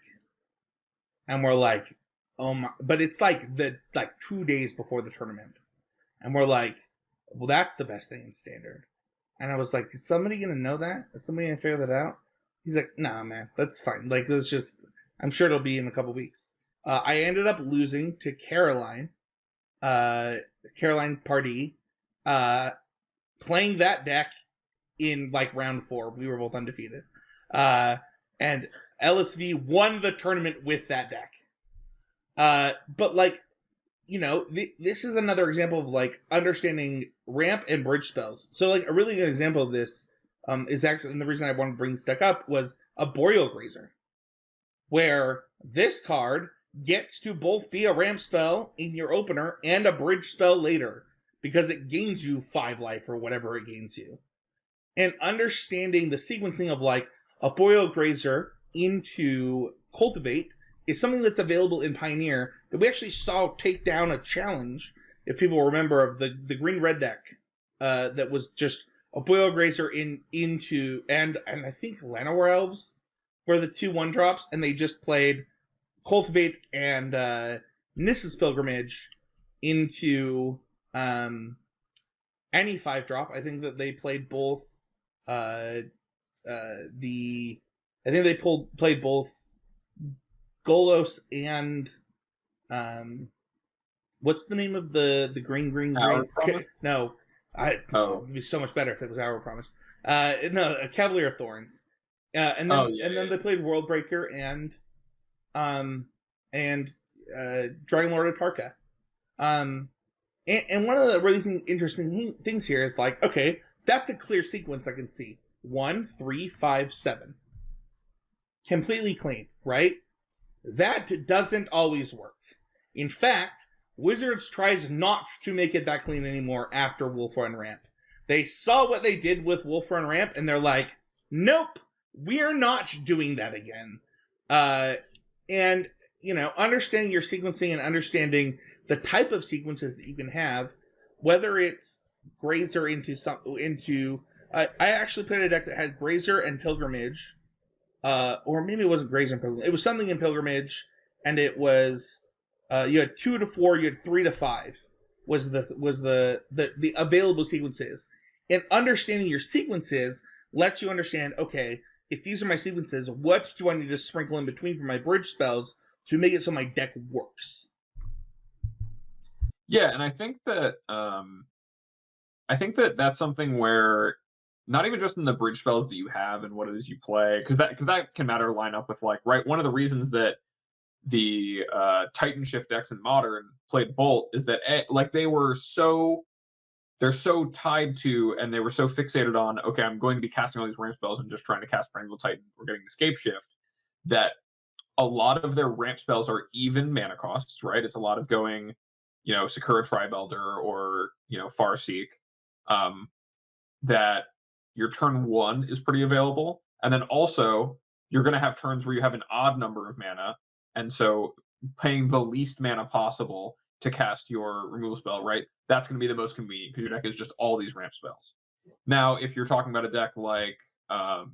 And we're like, oh my, but it's like 2 days before the tournament. And we're like, well, that's the best thing in Standard. And I was like, is somebody going to know that? Is somebody going to figure that out? He's like, nah, man, that's fine. Like, it's just, I'm sure it'll be in a couple weeks. I ended up losing to Caroline Pardee, playing that deck in like round 4. We were both undefeated. And LSV won the tournament with that deck. But like, you know, this is another example of like understanding ramp and bridge spells. So like a really good example of this is actually, and the reason I wanted to bring this deck up was a Boreal Grazer, where this card gets to both be a ramp spell in your opener and a bridge spell later, because it gains you 5 life or whatever it gains you. And understanding the sequencing of like a Boreal Grazer into Cultivate is something that's available in Pioneer that we actually saw take down a challenge, if people remember, of the green-red deck that was just a Boreal Grazer into, and I think Llanowar Elves were the 2 1-drops, and they just played Cultivate and Nissa's Pilgrimage into any 5-drop. I think that they played both I think they played both Golos and what's the name of the green? Hour Promise? No, it'd be so much better if it was Hour Promise. No, a Cavalier of Thorns. And then they played Worldbreaker and Dragon Lord of Tarka. And one of the really interesting things here is like, okay, that's a clear sequence I can see. 1, 3, 5, 7. Completely clean, right? That doesn't always work. In fact, Wizards tries not to make it that clean anymore after Wolfrun Ramp. They saw what they did with Wolfrun Ramp, and they're like, nope, we're not doing that again. And, you know, understanding your sequencing and understanding the type of sequences that you can have, whether it's Grazer I actually played a deck that had Grazer and Pilgrimage, or maybe it wasn't Grazer and Pilgrimage. It was something in Pilgrimage, and it was you had 2 to 4, you had 3 to 5 was the available sequences. And understanding your sequences lets you understand, okay, if these are my sequences, what do I need to sprinkle in between for my bridge spells to make it so my deck works? Yeah, and I think that that's something where not even just in the bridge spells that you have and what it is you play, because that can matter line up with like, right, one of the reasons that the Titan Shift decks in Modern played Bolt is that like they're so tied to, and they were so fixated on, okay, I'm going to be casting all these ramp spells and just trying to cast Perennial Titan or getting the Scape Shift, that a lot of their ramp spells are even mana costs, right? It's a lot of going, you know, Sakura Tribe Elder or, you know, Farseek, that your turn 1 is pretty available. And then also, you're going to have turns where you have an odd number of mana, and so paying the least mana possible to cast your removal spell, right? That's going to be the most convenient, because your deck is just all these ramp spells. Now, if you're talking about a deck like... well,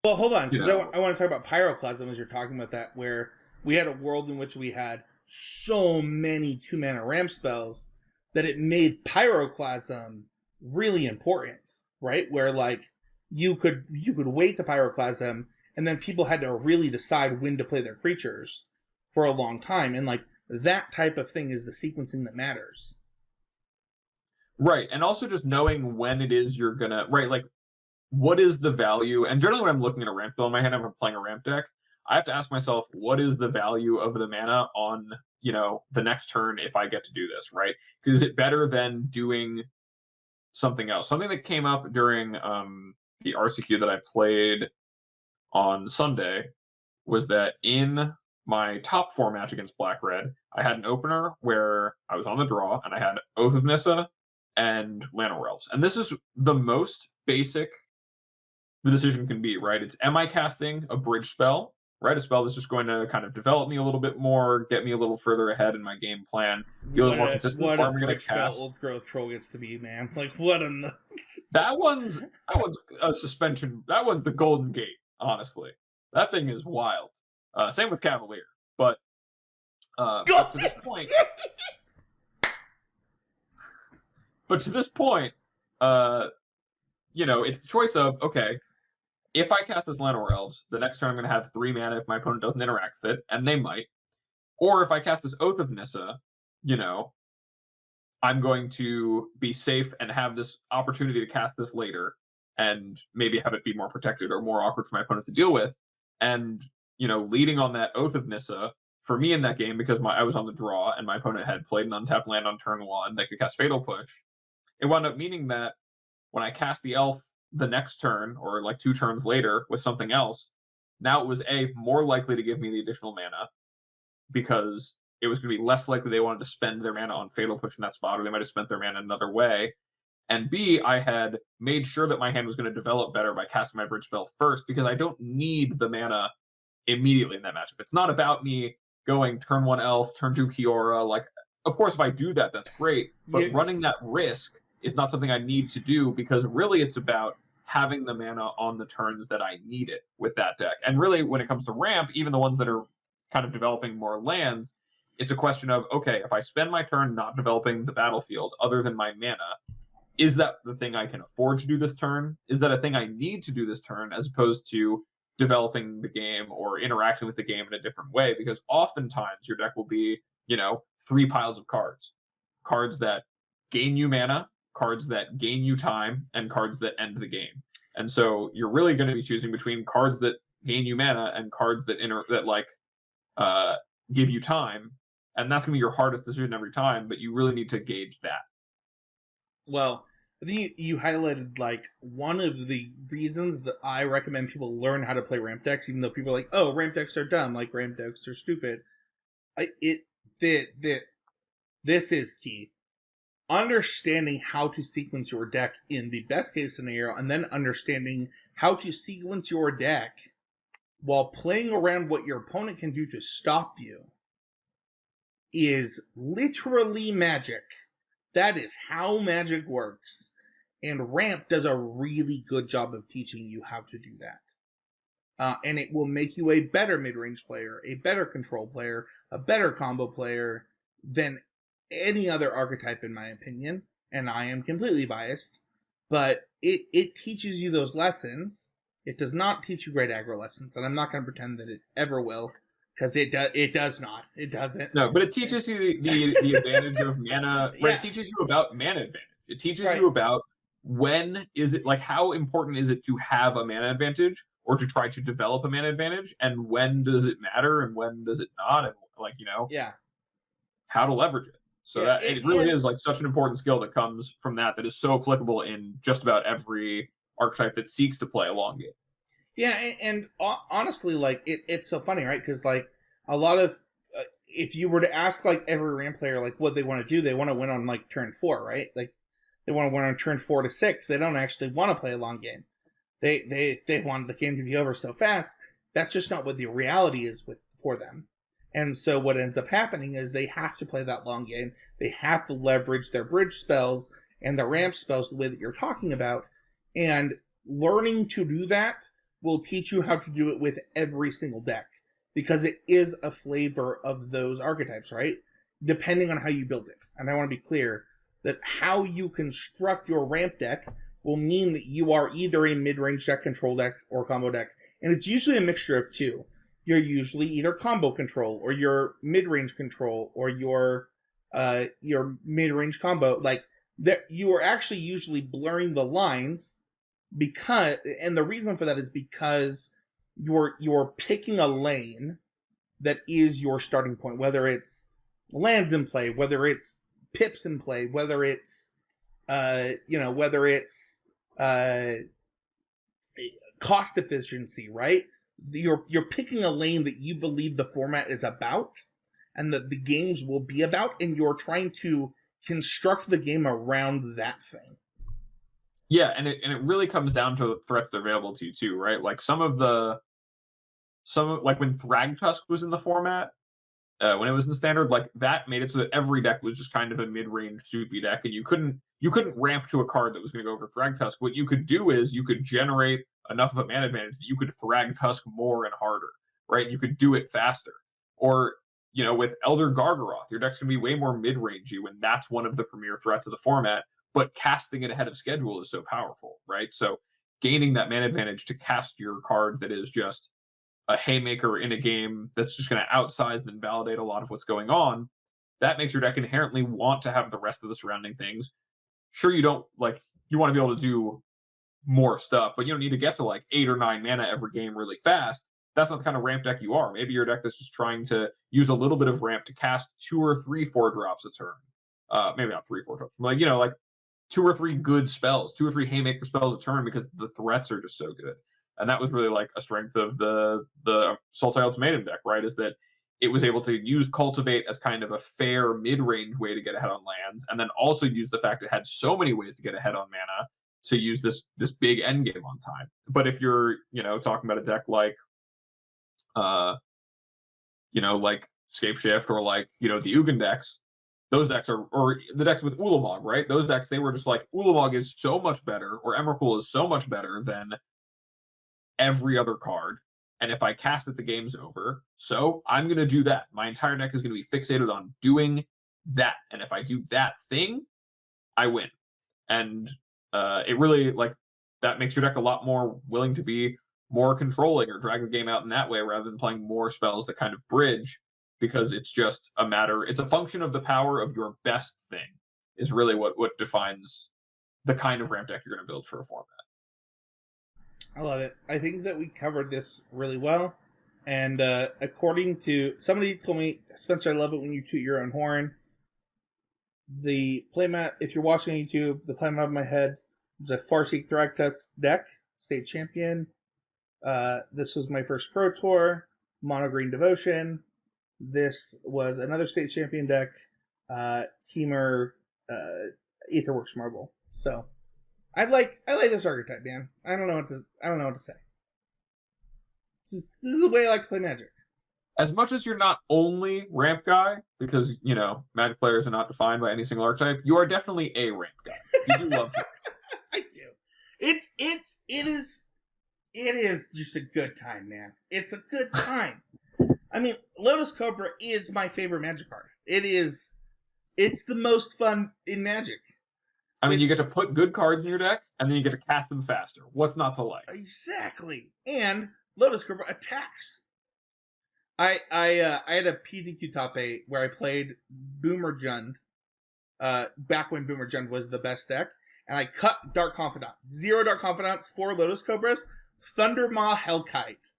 hold on, because I want to talk about Pyroclasm as you're talking about that, where we had a world in which we had so many 2-mana ramp spells that it made Pyroclasm really important, right? Where like you could wait to Pyroclasm and then people had to really decide when to play their creatures for a long time, and like that type of thing is the sequencing that matters. Right, and also just knowing when it is you're gonna like what is the value? And generally, when I'm looking at a ramp build in my hand, if I'm playing a ramp deck, I have to ask myself, what is the value of the mana on the next turn if I get to do this, right? Because is it better than doing something else? Something that came up during the RCQ that I played on Sunday was that in my top 4 match against Black Red, I had an opener where I was on the draw and I had Oath of Nissa and Llanowar Elves. And this is the most basic the decision can be, right? It's, am I casting a bridge spell, right? A spell that's just going to kind of develop me a little bit more, get me a little further ahead in my game plan, be a little more consistent. What or a am I going to cast Old Growth Troll gets to be, man. Like, what in the... That one's a suspension. That one's the Golden Gate, honestly. That thing is wild. Same with Cavalier. But to this point... But to this point, it's the choice of, okay, if I cast this Llanowar Elves, the next turn I'm going to have 3 mana if my opponent doesn't interact with it, and they might. Or if I cast this Oath of Nissa, I'm going to be safe and have this opportunity to cast this later and maybe have it be more protected or more awkward for my opponent to deal with. And, leading on that Oath of Nissa, for me in that game, because I was on the draw and my opponent had played an untapped land on turn 1 that could cast Fatal Push, it wound up meaning that when I cast the elf the next turn, or like 2 turns later with something else, now it was more likely to give me the additional mana because it was going to be less likely they wanted to spend their mana on Fatal Push in that spot, or they might have spent their mana another way. And B, I had made sure that my hand was going to develop better by casting my bridge spell first, because I don't need the mana immediately in that matchup. It's not about me going turn 1 elf, turn 2 Kiora. Like, of course, if I do that, that's great. But running that risk is not something I need to do, because really it's about having the mana on the turns that I need it with that deck. And really, when it comes to ramp, even the ones that are kind of developing more lands, it's a question of, okay, if I spend my turn not developing the battlefield other than my mana, is that the thing I can afford to do this turn? Is that a thing I need to do this turn, as opposed to developing the game or interacting with the game in a different way? Because oftentimes your deck will be, 3 piles of cards. Cards that gain you mana, cards that gain you time, and cards that end the game. And so you're really going to be choosing between cards that gain you mana and cards that give you time. And that's going to be your hardest decision every time, but you really need to gauge that. Well, I think you highlighted like one of the reasons that I recommend people learn how to play ramp decks, even though people are like, oh, ramp decks are dumb, like ramp decks are stupid. This is key. Understanding how to sequence your deck in the best case scenario, and then understanding how to sequence your deck while playing around what your opponent can do to stop you is literally magic. That is how magic works. And ramp does a really good job of teaching you how to do that. And it will make you a better mid-range player, a better control player, a better combo player than any other archetype, in my opinion. And I am completely biased. But it teaches you those lessons. It does not teach you great aggro lessons. And I'm not going to pretend that it ever will. Because it does not. It doesn't. No, but it teaches you the advantage of mana. Right? Yeah. It teaches you about mana advantage. It teaches you about when is it, like, how important is it to have a mana advantage or to try to develop a mana advantage, and when does it matter and when does it not, and how to leverage it. So that it really is like such an important skill that comes from that is so applicable in just about every archetype that seeks to play a long game. Yeah, and honestly, like, it's so funny, right? Because, like, a lot of, if you were to ask, like, every ramp player, like, what they want to do, they want to win on, like, turn 4, right? Like, they want to win on turn 4 to 6. They don't actually want to play a long game. They want the game to be over so fast. That's just not what the reality is for them. And so what ends up happening is they have to play that long game. They have to leverage their bridge spells and their ramp spells the way that you're talking about. And learning to do that will teach you how to do it with every single deck, because it is a flavor of those archetypes, right? Depending on how you build it. And I want to be clear that how you construct your ramp deck will mean that you are either a mid-range deck, control deck, or combo deck, And it's usually a mixture of two. You're usually either combo control or your mid-range control or your mid-range combo. Like, you are actually usually blurring the lines and the reason for that is because you're picking a lane that is your starting point, whether it's lands in play, whether it's pips in play, whether it's cost efficiency, right? You're picking a lane that you believe the format is about and that the games will be about, and you're trying to construct the game around that thing. Yeah, and it really comes down to the threats that are available to you too, right? Like like when Thragtusk was in the format, when it was in standard, like that made it so that every deck was just kind of a mid-range soupy deck, and you couldn't ramp to a card that was going to go for Thragtusk. What you could do is you could generate enough of a mana advantage that you could Thragtusk more and harder, right? You could do it faster. Or, with Elder Gargaroth, your deck's going to be way more mid-rangey when that's one of the premier threats of the format, but casting it ahead of schedule is so powerful, right? So gaining that mana advantage to cast your card that is just a haymaker in a game that's just going to outsize and invalidate a lot of what's going on, that makes your deck inherently want to have the rest of the surrounding things. Sure, you want to be able to do more stuff, but you don't need to get to like 8 or 9 mana every game really fast. That's not the kind of ramp deck you are. Maybe you're a deck that's just trying to use a little bit of ramp to cast 2 or 3 4-drops a turn. Maybe not 3 4-drops. Like, 2 or 3 good spells, 2 or 3 haymaker spells a turn because the threats are just so good. And that was really like a strength of the Sultai Ultimatum deck, right? Is that it was able to use Cultivate as kind of a fair mid-range way to get ahead on lands, and then also use the fact it had so many ways to get ahead on mana to use this big end game on time. But if you're, talking about a deck like like Scapeshift or like, the Ugin decks, those decks are, or the decks with Ulamog, right? Those decks, they were just like, Ulamog is so much better, or Emrakul is so much better than every other card. And if I cast it, the game's over. So I'm going to do that. My entire deck is going to be fixated on doing that. And if I do that thing, I win. And it really, like, that makes your deck a lot more willing to be more controlling or drag the game out in that way rather than playing more spells that kind of bridge, because it's just it's a function of the power of your best thing is really what defines the kind of ramp deck you're going to build for a format. I love it. I think that we covered this really well. And according to somebody told me, Spencer, I love it when you toot your own horn. The playmat, if you're watching on YouTube, the playmat of my head was a Farseek Thragtusk deck, state champion. This was my first Pro Tour, Mono Green Devotion. This was another state champion deck, Teamer Aetherworks Marble. So I like this archetype, man. I don't know what to say. This is the way I like to play Magic. As much as you're not only ramp guy, because Magic players are not defined by any single archetype, you are definitely a ramp guy. You do love to. I do. It is just a good time, man. It's a good time. I mean, Lotus Cobra is my favorite Magic card. It's the most fun in Magic. I mean, you get to put good cards in your deck, and then you get to cast them faster. What's not to like? Exactly. And Lotus Cobra attacks. I had a PDQ top 8 where I played Boomer Jund, back when Boomer Jund was the best deck, and I cut Dark Confidant. 0 Dark Confidants, 4 Lotus Cobras, Thundermaw Hellkite.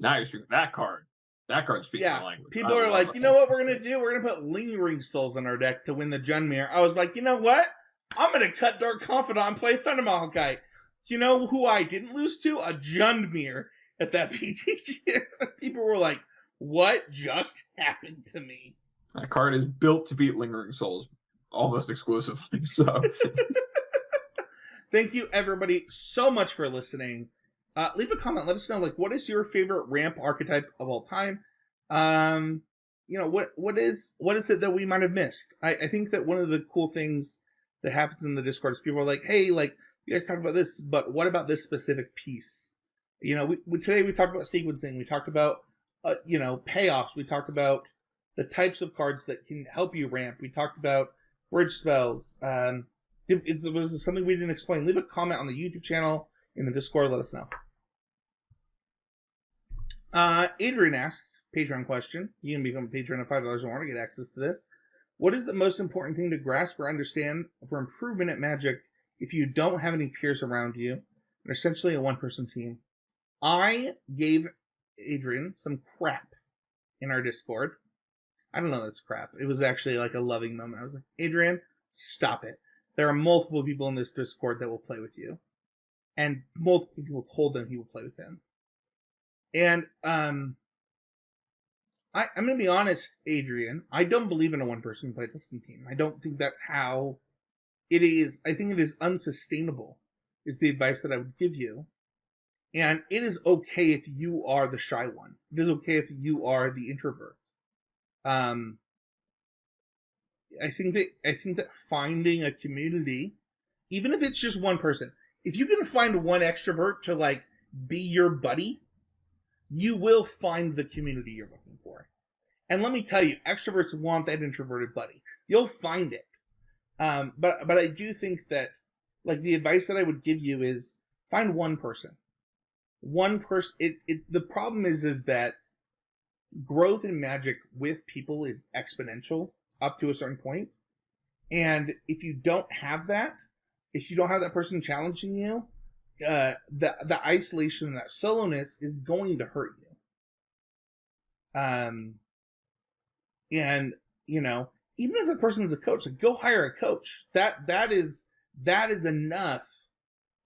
Now you're speaking that card. That card speaks my language. People are like, you know what we're going to do? We're going to put Lingering Souls in our deck to win the Junmir. I was like, you know what? I'm going to cut Dark Confidant and play Thundermaw Hellkite. You know who I didn't lose to? A Jundmir at that PTQ. People were like, what just happened to me? That card is built to beat Lingering Souls almost exclusively. So thank you everybody so much for listening. Leave a comment. Let us know, like, what is your favorite ramp archetype of all time? What is it that we might have missed? I think that one of the cool things that happens in the Discord is people are like, hey, like, you guys talked about this, but what about this specific piece? Today we talked about sequencing. We talked about, payoffs. We talked about the types of cards that can help you ramp. We talked about bridge spells. Was there something we didn't explain? Leave a comment on the YouTube channel, in the Discord. Let us know. Adrian asks, Patreon question. You can become a patron at $5 or more to get access to this. What is the most important thing to grasp or understand for improvement at Magic if you don't have any peers around you and essentially a one-person team? I gave Adrian some crap in our Discord. I don't know that's crap. It was actually like a loving moment. I was like, Adrian, stop it. There are multiple people in this Discord that will play with you. And multiple people told him he will play with them. And I'm going to be honest, Adrian. I don't believe in a one-person playtesting team. I don't think that's how it is. I think it is unsustainable, is the advice that I would give you. And it is okay if you are the shy one. It is okay if you are the introvert. I think that finding a community, even if it's just one person, if you can find one extrovert to like be your buddy, you will find the community you're looking for. And let me tell you, extroverts want that introverted buddy. You'll find it. But I do think that like the advice that I would give you is find one person. One person. The problem is that growth in Magic with people is exponential up to a certain point. And if you don't have that, if you don't have that person challenging you, the isolation and that soloness is going to hurt you. And you know, even if the person is a coach, like go hire a coach. That is enough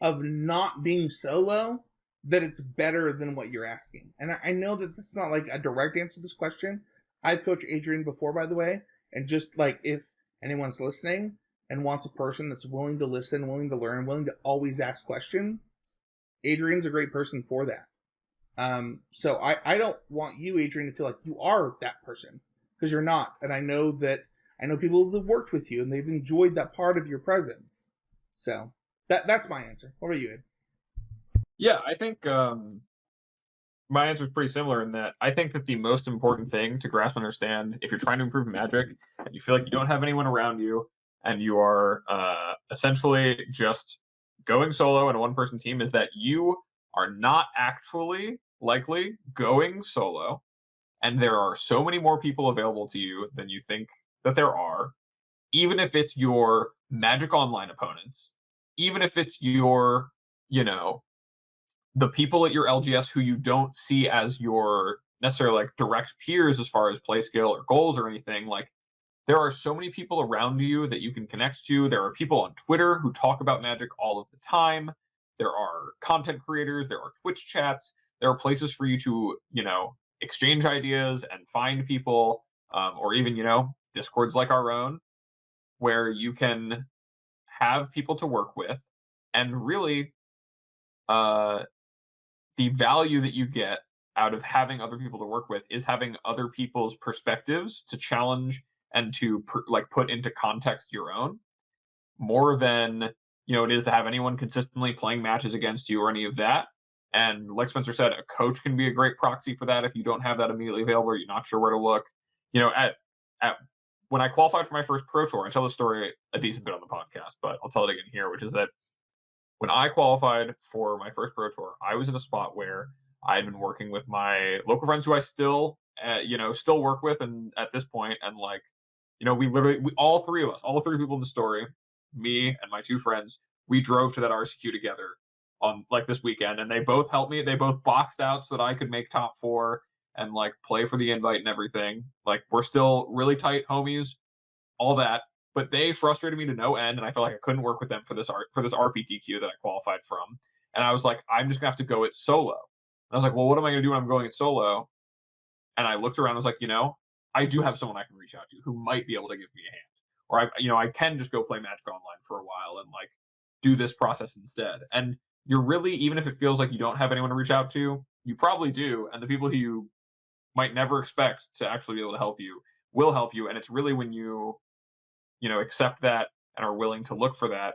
of not being solo that it's better than what you're asking. And I know that this is not like a direct answer to this question. I've coached Adrian before, by the way, and just like if anyone's listening and wants a person that's willing to listen, willing to learn, willing to always ask questions, Adrian's a great person for that. So I don't want you, Adrian, to feel like you are that person, because you're not. And I know people that have worked with you and they've enjoyed that part of your presence. So that's my answer. What about you, Ed? Yeah, I think my answer is pretty similar in that I think that the most important thing to grasp and understand if you're trying to improve Magic and you feel like you don't have anyone around you and you are essentially just going solo in a one-person team is that you are not actually likely going solo, and there are so many more people available to you than you think that there are, even if it's your Magic Online opponents, even if it's your, the people at your LGS who you don't see as your necessarily like direct peers as far as play skill or goals or anything. Like, there are so many people around you that you can connect to. There are people on Twitter who talk about Magic all of the time. There are content creators. There are Twitch chats. There are places for you to, exchange ideas and find people, or even, Discords like our own, where you can have people to work with. And really, the value that you get out of having other people to work with is having other people's perspectives to challenge and to put into context your own, more than it is to have anyone consistently playing matches against you or any of that. And like Spencer said, a coach can be a great proxy for that if you don't have that immediately available or you're not sure where to look. At when I qualified for my first Pro Tour, I tell the story a decent bit on the podcast, but I'll tell it again here, which is that when I qualified for my first Pro Tour, I was in a spot where I had been working with my local friends who I still work with, and at this point, and all three people in the story, me and my two friends, we drove to that RCQ together on this weekend, and they both helped me. They both boxed out so that I could make top 4 and play for the invite and everything. We're still really tight homies, all that. But they frustrated me to no end, and I felt like I couldn't work with them for this RPTQ that I qualified from. And I was like, I'm just gonna have to go it solo. And I was like, well, what am I gonna do when I'm going it solo? And I looked around, I was like, I do have someone I can reach out to who might be able to give me a hand. Or I can just go play Magic Online for a while and do this process instead. And you're really, even if it feels like you don't have anyone to reach out to, you probably do. And the people who you might never expect to actually be able to help you will help you. And it's really when you accept that and are willing to look for that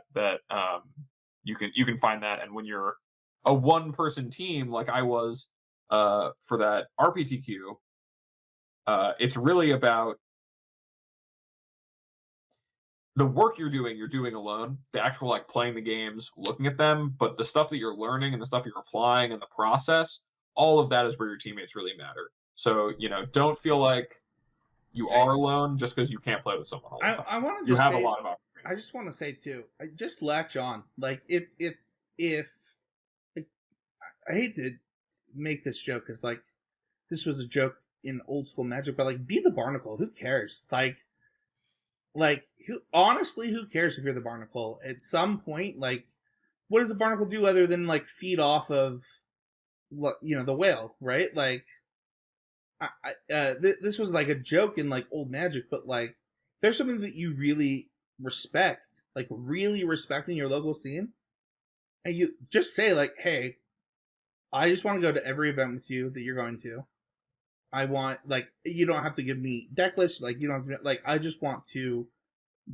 you can find that. And when you're a one-person team like I was for that RPTQ, it's really about the work you're doing alone, the actual playing the games, looking at them, but the stuff that you're learning and the stuff you're applying and the process all of that is where your teammates really matter. So, don't feel like you are alone just because you can't play with someone all the time. I want to You just have say, a lot of opportunities. I just want to say too, just latch on. Like if like, I hate to make this joke because like this was a joke in old school Magic, but like be the Barnacle. Who cares? Honestly, who cares if you're the Barnacle? At some point, like, what does the Barnacle do other than like feed off of what the whale, right? Like, this was like a joke in like old Magic, but like, there's something that you really respect, like really respecting your local scene, and you just say like, hey, I just want to go to every event with you that you're going to. I want, like, you don't have to give me deck lists, like you don't have to, like, I just want to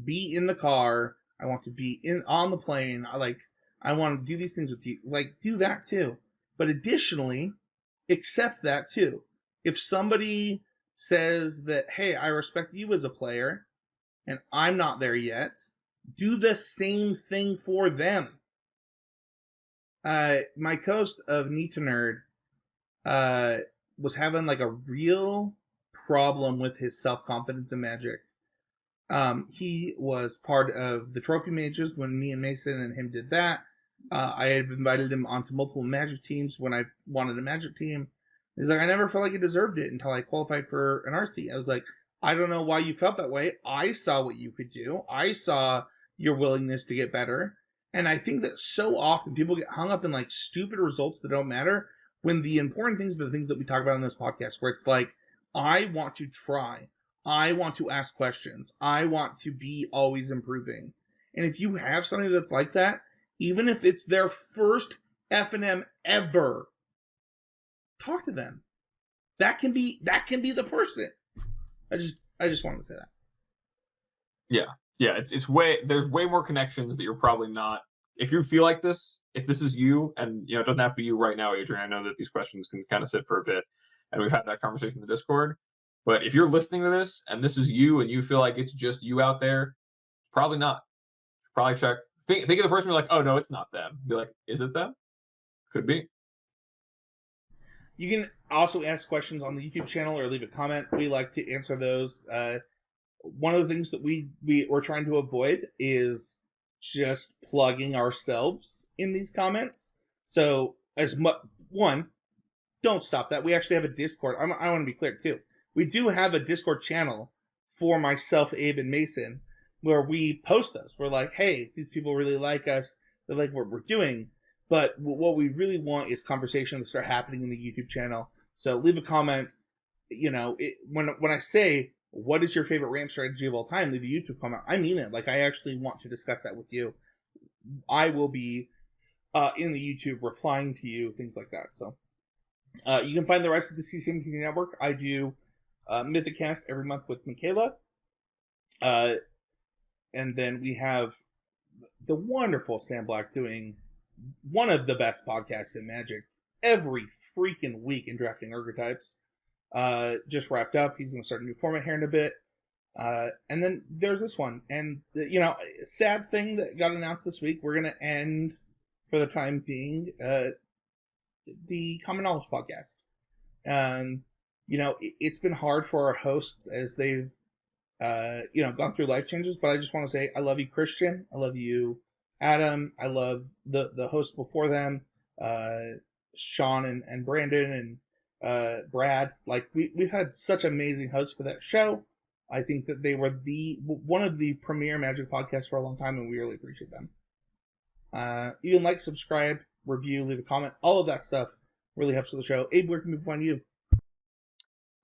be in the car. I want to be on the plane. I want to do these things with you. Like, do that too. But additionally, accept that too. If somebody says that, hey, I respect you as a player and I'm not there yet, do the same thing for them. My host of Need to Nerd was having like a real problem with his self-confidence in Magic. He was part of the Trophy Mages when me and Mason and him did that. I had invited him onto multiple Magic teams when I wanted a Magic team. He's like, I never felt like I deserved it until I qualified for an RC. I was like, I don't know why you felt that way. I saw what you could do. I saw your willingness to get better. And I think that so often people get hung up in like stupid results that don't matter when the important things are the things that we talk about on this podcast, where it's like, I want to try. I want to ask questions. I want to be always improving. And if you have something that's like that, even if it's their first F&M ever, talk to them. That can be the person. I just wanted to say that. Yeah. There's way more connections that you're probably not. If you feel like this, if this is you, and it doesn't have to be you right now, Adrian. I know that these questions can kind of sit for a bit, and we've had that conversation in the Discord. But if you're listening to this and this is you, and you feel like it's just you out there, probably not. Probably check. Think of the person. You're like, oh no, it's not them. Be like, is it them? Could be. You can also ask questions on the YouTube channel or leave a comment. We like to answer those. One of the things that we're trying to avoid is just plugging ourselves in these comments. So don't stop that. We actually have a Discord. I want to be clear too. We do have a Discord channel for myself, Abe, and Mason, where we post those. We're like, hey, these people really like us. They like what we're doing. But what we really want is conversation to start happening in the YouTube channel. So leave a comment. When I say, what is your favorite ramp strategy of all time, leave a YouTube comment. I mean it. Like, I actually want to discuss that with you. I will be in the YouTube replying to you, things like that. So you can find the rest of the CCM Community Network. I do Mythicast every month with Michaela. And then we have the wonderful Sam Black doing one of the best podcasts in Magic every freaking week in drafting archetypes. Just wrapped up. He's going to start a new format here in a bit. And then there's this one. And, sad thing that got announced this week, we're going to end, for the time being, the Common Knowledge podcast. It's been hard for our hosts as they've, gone through life changes, but I just want to say, I love you, Christian. I love you, Adam. I love the hosts before them, Sean and Brandon and Brad. Like, we've had such amazing hosts for that show. I think that they were one of the premier Magic podcasts for a long time, and we really appreciate them. You can like, subscribe, review, leave a comment. All of that stuff really helps with the show. Abe, where can people find you?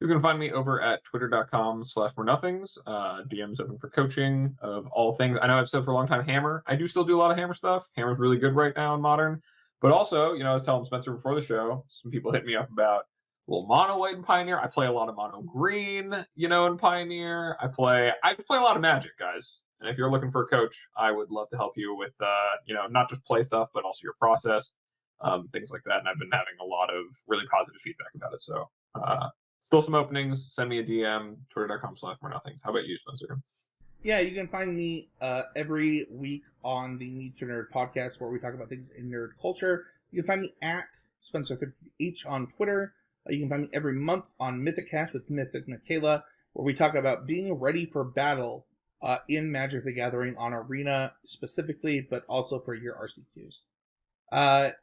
You can find me over at twitter.com/morenothings. DMs open for coaching of all things. I know I've said for a long time Hammer. I do still do a lot of Hammer stuff. Hammer's really good right now in Modern. But also, I was telling Spencer before the show, some people hit me up about a little mono white in Pioneer. I play a lot of mono green, in Pioneer. I play a lot of Magic, guys. And if you're looking for a coach, I would love to help you with, not just play stuff, but also your process, things like that. And I've been having a lot of really positive feedback about it. So, still some openings. Send me a DM, twitter.com/morenothings. How about you, Spencer? Yeah, you can find me every week on the Need to Nerd podcast, where we talk about things in nerd culture. You can find me at Spencer30H on Twitter. You can find me every month on Mythic Cast with Mythic Michaela, where we talk about being ready for battle in Magic the Gathering on Arena specifically, but also for your RCQs.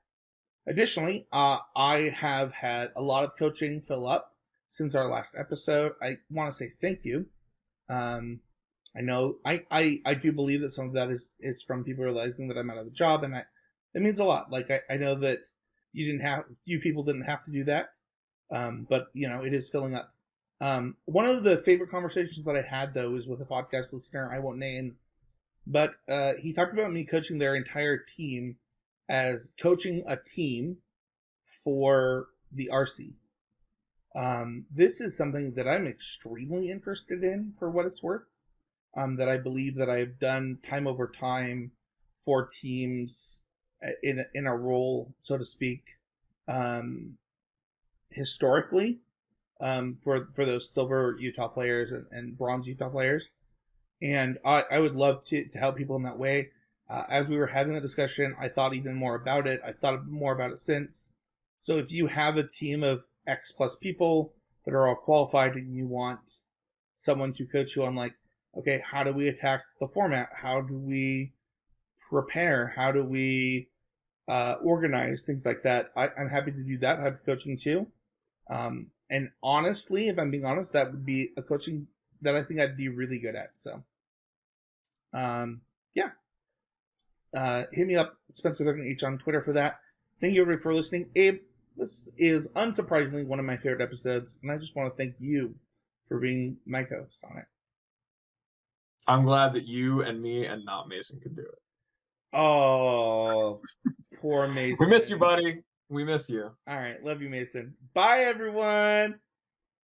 Additionally, I have had a lot of coaching fill up since our last episode. I want to say thank you. I know I do believe that some of that is from people realizing that I'm out of the job, and it means a lot. Like I know that you people didn't have to do that, but it is filling up. One of the favorite conversations that I had though was with a podcast listener I won't name, but he talked about me coaching their entire team as coaching a team for the RC. This is something that I'm extremely interested in for what it's worth. That I believe that I've done time over time for teams in a role, so to speak, historically, for those silver Utah players and bronze Utah players. And I would love to help people in that way. As we were having the discussion, I thought even more about it. I've thought more about it since. So if you have a team of X plus people that are all qualified and you want someone to coach you on, like, okay, how do we attack the format? How do we prepare? How do we organize? Things like that. I'm happy to do that type of coaching too. And honestly, if I'm being honest, that would be a coaching that I think I'd be really good at. So, yeah. Hit me up, Spencer30H on Twitter for that. Thank you everybody for listening. Abe, this is unsurprisingly one of my favorite episodes, and I just want to thank you for being my co-host on it. I'm glad that you and me and not Mason could do it. Oh, poor Mason. We miss you, buddy. We miss you. All right. Love you, Mason. Bye, everyone.